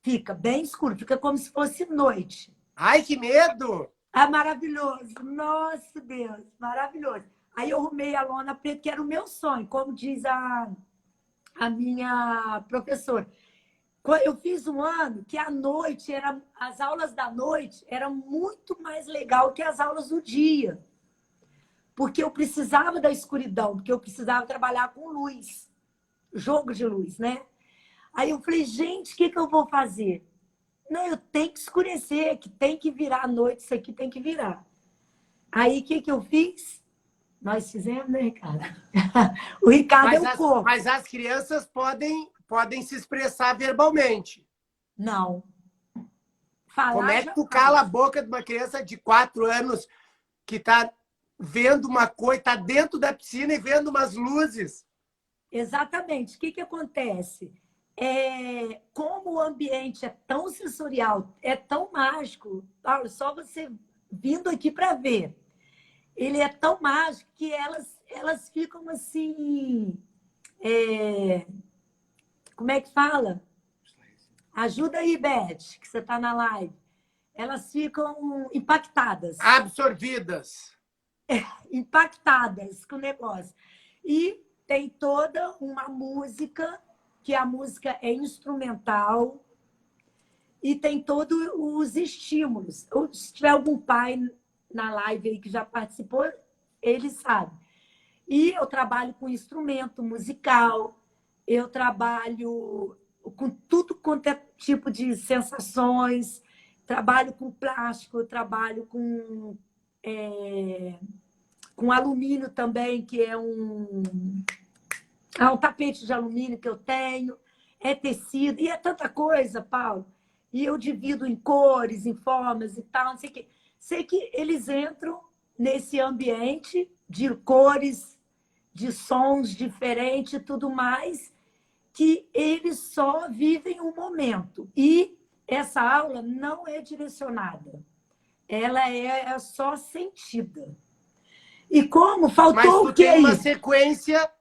Fica bem escuro, fica como se fosse noite. Ai, que medo! Maravilhoso! Nossa, Deus, maravilhoso. Aí eu arrumei a lona preta, que era o meu sonho, como diz a minha professora. Eu fiz um ano que à noite, as aulas da noite eram muito mais legal que as aulas do dia. Porque eu precisava da escuridão, porque eu precisava trabalhar com luz, jogo de luz, né? Aí eu falei, gente, o que eu vou fazer? Não, eu tenho que escurecer, que tem que virar à noite, isso aqui tem que virar. Aí o que eu fiz? Nós fizemos, né, Ricardo? O Ricardo é o corpo. Mas as crianças podem se expressar verbalmente. Não. Falar como é que tu cala a boca de uma criança de 4 anos que está vendo uma coisa, está dentro da piscina e vendo umas luzes? Exatamente. O que acontece? Como o ambiente é tão sensorial, é tão mágico, Paulo, só você vindo aqui para ver. Ele é tão mágico que elas ficam assim... como é que fala? Ajuda aí, Beth, que você está na live. Elas ficam impactadas. Absorvidas. Impactadas com o negócio. E tem toda uma música, que a música é instrumental, e tem todos os estímulos. Se tiver algum pai na live aí que já participou, ele sabe. E eu trabalho com instrumento musical, eu trabalho com tudo quanto é tipo de sensações, trabalho com plástico, trabalho com alumínio também, que é um tapete de alumínio que eu tenho, é tecido, e é tanta coisa, Paulo. E eu divido em cores, em formas e tal, não sei o quê. Sei que eles entram nesse ambiente de cores, de sons diferentes e tudo mais, que eles só vivem um momento. E essa aula não é direcionada. Ela é só sentida. E como faltou o quê aí? Mas tu tem uma sequência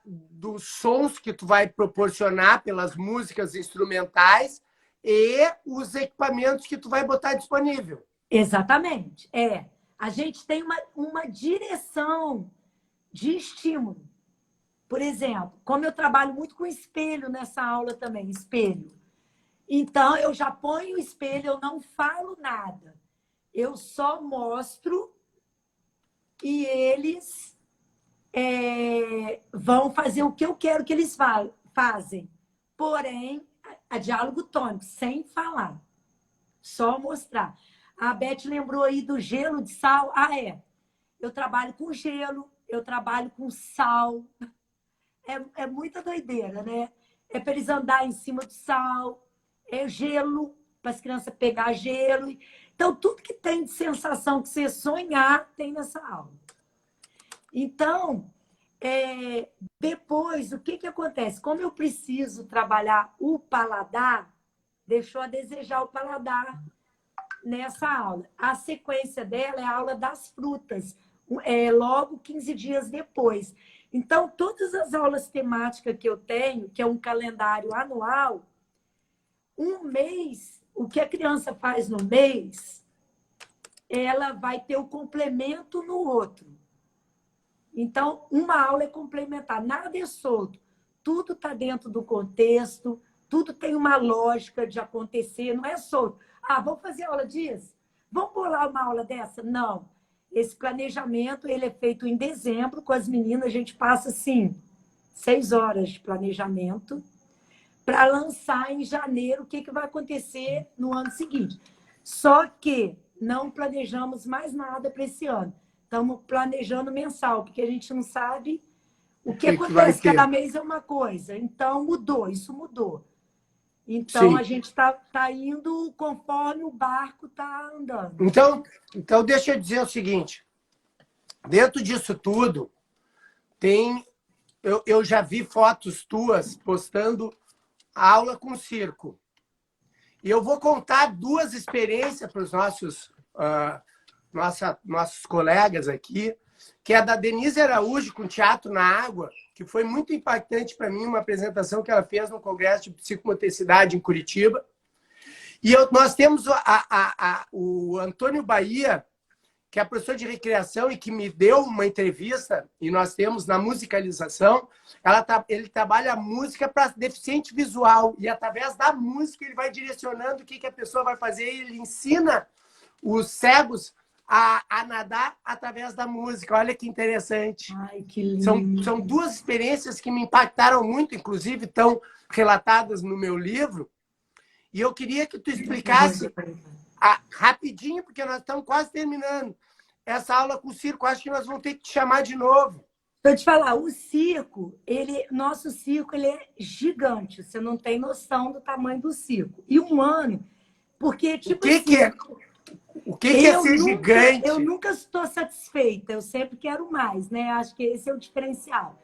dos sons que tu vai proporcionar pelas músicas instrumentais e os equipamentos que tu vai botar disponível. Exatamente. A gente tem uma direção de estímulo. Por exemplo, como eu trabalho muito com espelho nessa aula também, espelho. Então, eu já ponho o espelho, eu não falo nada. Eu só mostro e eles vão fazer o que eu quero que eles fazem. Porém, a diálogo tônico, sem falar. Só mostrar. A Beth lembrou aí do gelo de sal. Eu trabalho com gelo, eu trabalho com sal. É muita doideira, né? É para eles andarem em cima do sal. É gelo, para as crianças pegar gelo. Então, tudo que tem de sensação que você sonhar, tem nessa aula. Então, depois, o que acontece? Como eu preciso trabalhar o paladar, deixou a desejar o paladar nessa aula. A sequência dela é a aula das frutas, logo 15 dias depois. Então, todas as aulas temáticas que eu tenho, que é um calendário anual, um mês, o que a criança faz no mês, ela vai ter o complemento no outro. Então, uma aula é complementar, nada é solto. Tudo está dentro do contexto, tudo tem uma lógica de acontecer, não é solto. Ah, vamos fazer aula disso? Vamos bolar uma aula dessa? Não. Esse planejamento ele é feito em dezembro, com as meninas, a gente passa, assim, 6 horas de planejamento para lançar em janeiro o que vai acontecer no ano seguinte. Só que não planejamos mais nada para esse ano. Estamos planejando mensal, porque a gente não sabe o que acontece. Cada mês é uma coisa. Então, mudou, isso mudou. Então, a gente tá indo conforme o barco está andando. Então, deixa eu dizer o seguinte. Dentro disso tudo, eu já vi fotos tuas postando aula com circo. E eu vou contar 2 experiências para os nossos colegas aqui, que é a da Denise Araújo com Teatro na Água, que foi muito impactante para mim, uma apresentação que ela fez no Congresso de Psicomotricidade em Curitiba. E nós temos o Antônio Bahia, que é professor de recreação e que me deu uma entrevista, e nós temos na musicalização, ele trabalha a música para deficiente visual, e através da música ele vai direcionando o que a pessoa vai fazer, e ele ensina os cegos a nadar através da música. Olha que interessante. Ai, que lindo. São 2 experiências que me impactaram muito, inclusive estão relatadas no meu livro, e eu queria que tu explicasse rapidinho, porque nós estamos quase terminando essa aula com o circo. Acho que nós vamos ter que te chamar de novo. Deixa eu te falar, o circo, nosso circo, ele é gigante. Você não tem noção do tamanho do circo. E um ano, porque tipo o que é ser gigante? Eu nunca estou satisfeita, eu sempre quero mais, né? Acho que esse é o diferencial.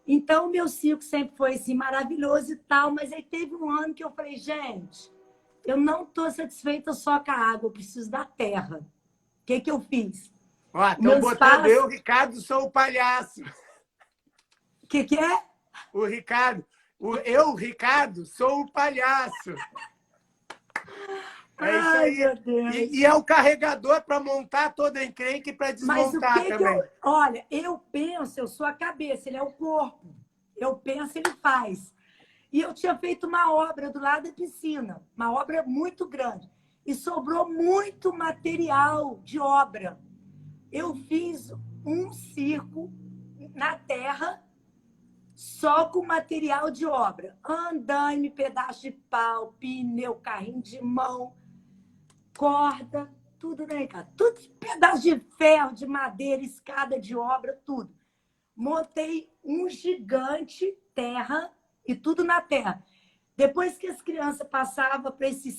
Então, o meu circo sempre foi assim, maravilhoso e tal, mas aí teve um ano que eu falei, gente, eu não estou satisfeita só com a água, eu preciso da terra. O que eu fiz? Ó, estão botando eu, Ricardo, sou o palhaço. O que é? O Ricardo. Eu, Ricardo, sou o palhaço. É isso aí. Meu Deus. E é o carregador para montar toda a encrenca e para desmontar. Mas o que também. Olha, eu penso, eu sou a cabeça, ele é o corpo. Eu penso, ele faz. E eu tinha feito uma obra do lado da piscina, uma obra muito grande. E sobrou muito material de obra. Eu fiz um circo na terra só com material de obra. Andaime, pedaço de pau, pneu, carrinho de mão, corda, tudo, né, cara? Tudo pedaço de ferro, de madeira, escada de obra, tudo. Montei um gigante terra e tudo na terra. Depois que as crianças passavam para esse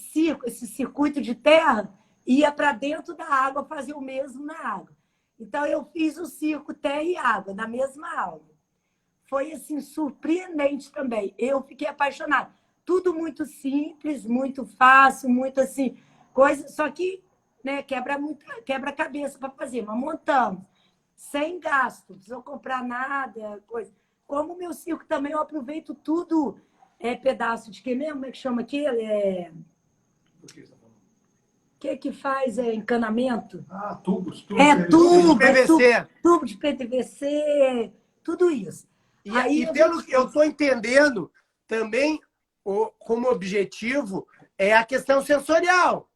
circuito de terra, ia para dentro da água fazer o mesmo na água. Então, eu fiz o circo terra e água na mesma aula. Foi, assim, surpreendente também. Eu fiquei apaixonada. Tudo muito simples, muito fácil, muito assim, coisa, só que, né, quebra a cabeça para fazer, mas montamos. Sem gasto, não precisou comprar nada, coisa. Como o meu circo também, eu aproveito tudo, pedaço de que mesmo? Como é que chama aquele? O que faz encanamento? Tubos. Tubo de PVC, tudo isso. E pelo que eu estou entendendo, também como objetivo é a questão sensorial.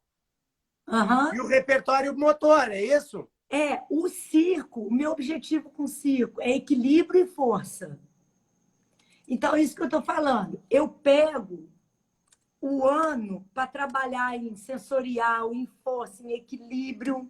Uhum. E o repertório motor, é isso? O circo, o meu objetivo com o circo é equilíbrio e força. Então, é isso que eu estou falando. Eu pego o ano para trabalhar em sensorial, em força, em equilíbrio.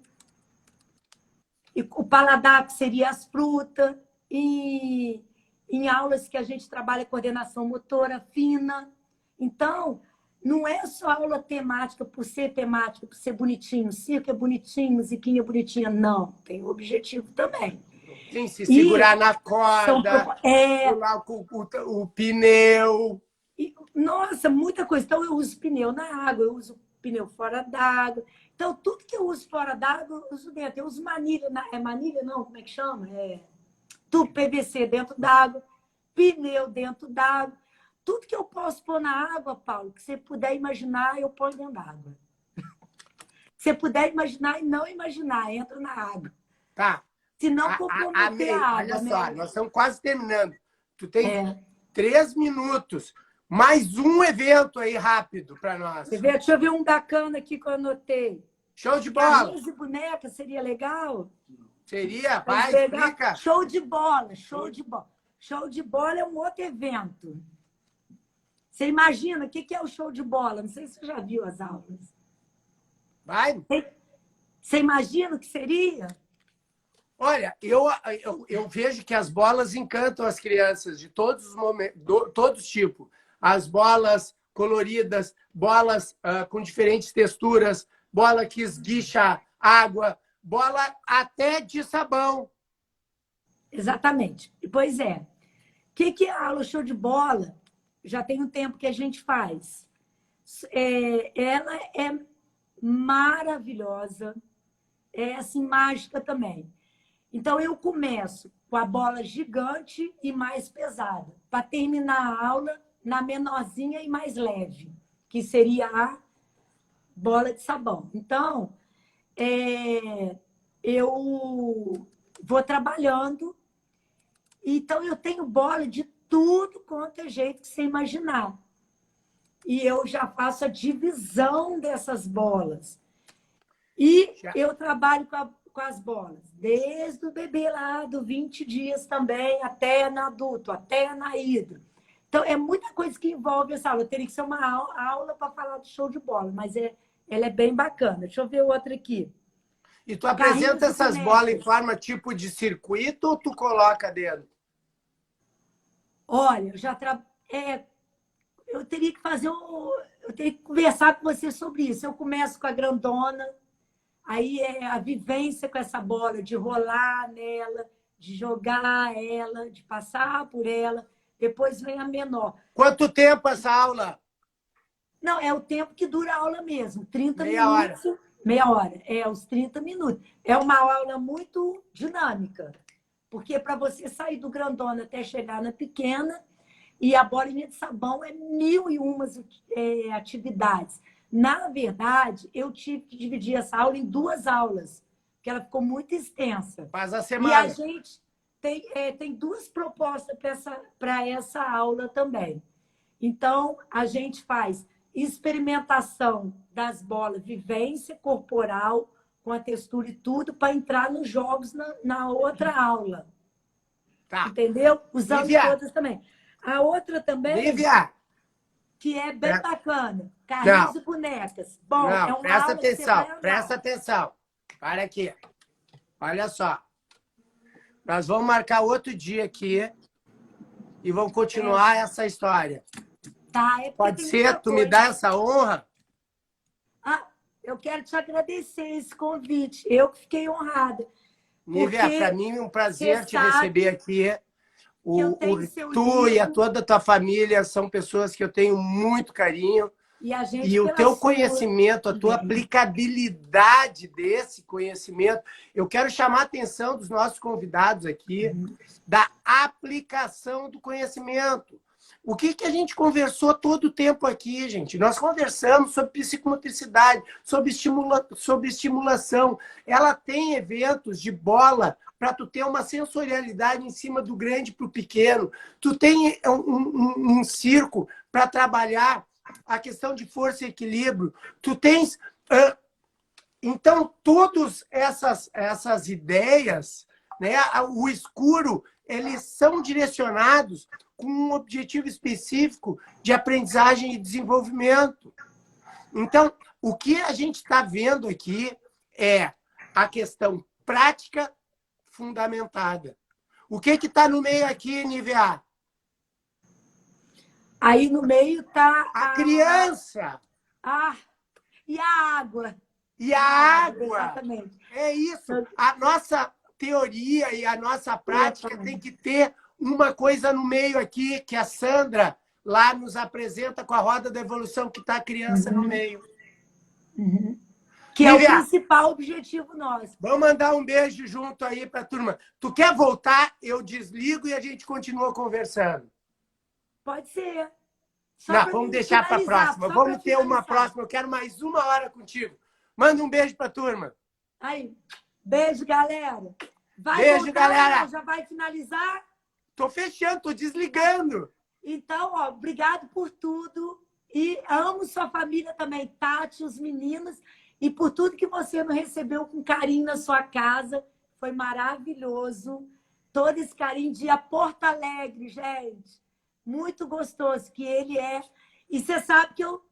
E o paladar, que seria as frutas. E em aulas que a gente trabalha coordenação motora fina. Então, não é só aula temática, por ser temática, por ser bonitinho. Circo é bonitinho, musiquinha é bonitinha. Não, tem objetivo também. Tem se E segurar na são, corda, é, pular com o pneu. nossa, muita coisa. Então, eu uso pneu na água, eu uso pneu fora d'água. Então, tudo que eu uso fora d'água, eu uso dentro. Eu uso manilha, é manilha não, como é que chama? Tubo PVC dentro d'água, pneu dentro d'água. Tudo que eu posso pôr na água, Paulo, que você puder imaginar, eu ponho dentro d'água. Se você puder imaginar e não imaginar, entra na água. Tá. Se não comprometer Amei. a água, Olha só, né? nós estamos quase terminando. Tu tem É. 3 minutos. Mais um evento aí rápido para nós. Deixa eu ver um bacana aqui que eu anotei. Show de bola. Carrinhos e boneca seria legal? Seria? Mas Vai, legal. explica. Show de bola, show de bola. Show de bola é um outro evento. Você imagina o que é o show de bola? Não sei se você já viu as aulas. Vai. Você imagina o que seria? Olha, eu vejo que as bolas encantam as crianças de todos os momentos, todos os tipos. As bolas coloridas, bolas com diferentes texturas, bola que esguicha água, bola até de sabão. Exatamente. Pois é. O que é a aula show de bola? Já tem um tempo que a gente faz. Ela é maravilhosa, é assim, mágica também. Então, eu começo com a bola gigante e mais pesada, para terminar a aula na menorzinha e mais leve, que seria a bola de sabão. Então, eu vou trabalhando. Então, eu tenho bola de tudo quanto é jeito que você imaginar. E eu já faço a divisão dessas bolas. E eu trabalho com as bolas, desde o bebê lá, do 20 dias também, até no adulto, até na hidro. Então, é muita coisa que envolve essa aula. Teria que ser uma aula para falar do show de bola, mas ela é bem bacana. Deixa eu ver outra aqui. E tu apresenta essas bolas em forma tipo de circuito ou tu coloca dentro? Olha, eu teria que fazer eu teria que conversar com você sobre isso. Eu começo com a grandona, aí é a vivência com essa bola, de rolar nela, de jogar ela, de passar por ela. Depois vem a menor. Quanto tempo essa aula? Não, é o tempo que dura a aula mesmo, 30 Meia minutos. hora. Meia hora, os 30 minutos. É uma aula muito dinâmica, porque para você sair do grandona até chegar na pequena, e a bolinha de sabão é 1001 atividades. Na verdade, eu tive que dividir essa aula em 2 aulas, porque ela ficou muito extensa. Faz a E semana. a gente tem 2 propostas para essa aula também. Então, a gente faz experimentação das bolas, vivência corporal, com a textura e tudo, para entrar nos jogos na outra aula. Tá. Entendeu? Usando Lívia. todas também. A outra também, Lívia. que é bem bacana, carrinhos e bonecas. Bom, Não, é uma presta aula que você vai atenção, andar. presta atenção. Para aqui. Olha só. Nós vamos marcar outro dia aqui e vamos continuar essa história. Tá, Pode tem ser? muita Tu me coisa. dá essa honra? Eu quero te agradecer esse convite. Eu que fiquei honrada. Nívia, para mim é um prazer te receber aqui. Tu e toda a tua família são pessoas que eu tenho muito carinho. E o teu conhecimento, a tua aplicabilidade desse conhecimento, eu quero chamar a atenção dos nossos convidados aqui da aplicação do conhecimento. O que a gente conversou todo o tempo aqui, gente? Nós conversamos sobre psicomotricidade, sobre estimulação. Ela tem eventos de bola para tu ter uma sensorialidade em cima do grande para o pequeno. Tu tem um circo para trabalhar a questão de força e equilíbrio. Tu tens... Então, todas essas ideias, né, o escuro, eles são direcionados com um objetivo específico de aprendizagem e desenvolvimento. Então, o que a gente está vendo aqui é a questão prática fundamentada. O que está no meio aqui, Nívia? Aí no meio está a criança. E a água. E a água. Exatamente. É isso. A nossa teoria e a nossa prática tem que ter uma coisa no meio aqui, que a Sandra lá nos apresenta com a roda da evolução, que está a criança no meio. Que é o Nívia, principal objetivo nosso. vamos mandar um beijo junto aí para a turma. Tu quer voltar? Eu desligo e a gente continua conversando. Pode ser. Não, vamos deixar para a próxima. Vamos ter uma próxima. Eu quero mais 1 hora contigo. Manda um beijo para a turma. Aí. Beijo, galera. Beijo, galera. Já vai finalizar? Tô fechando, tô desligando. Então, ó, obrigado por tudo. E amo sua família também, Tati, os meninos. E por tudo que você nos recebeu com carinho na sua casa. Foi maravilhoso. Todo esse carinho. Dia Porto Alegre, gente. Muito gostoso que ele é. E você sabe que eu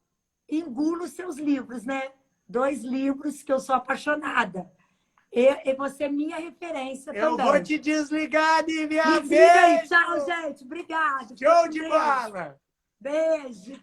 engulo seus livros, né? 2 livros que eu sou apaixonada. E você é minha referência também. Eu vou te desligar, Nívia. Me Beijo. desliga aí. Tchau, gente. Obrigada. Show de bola. Beijo.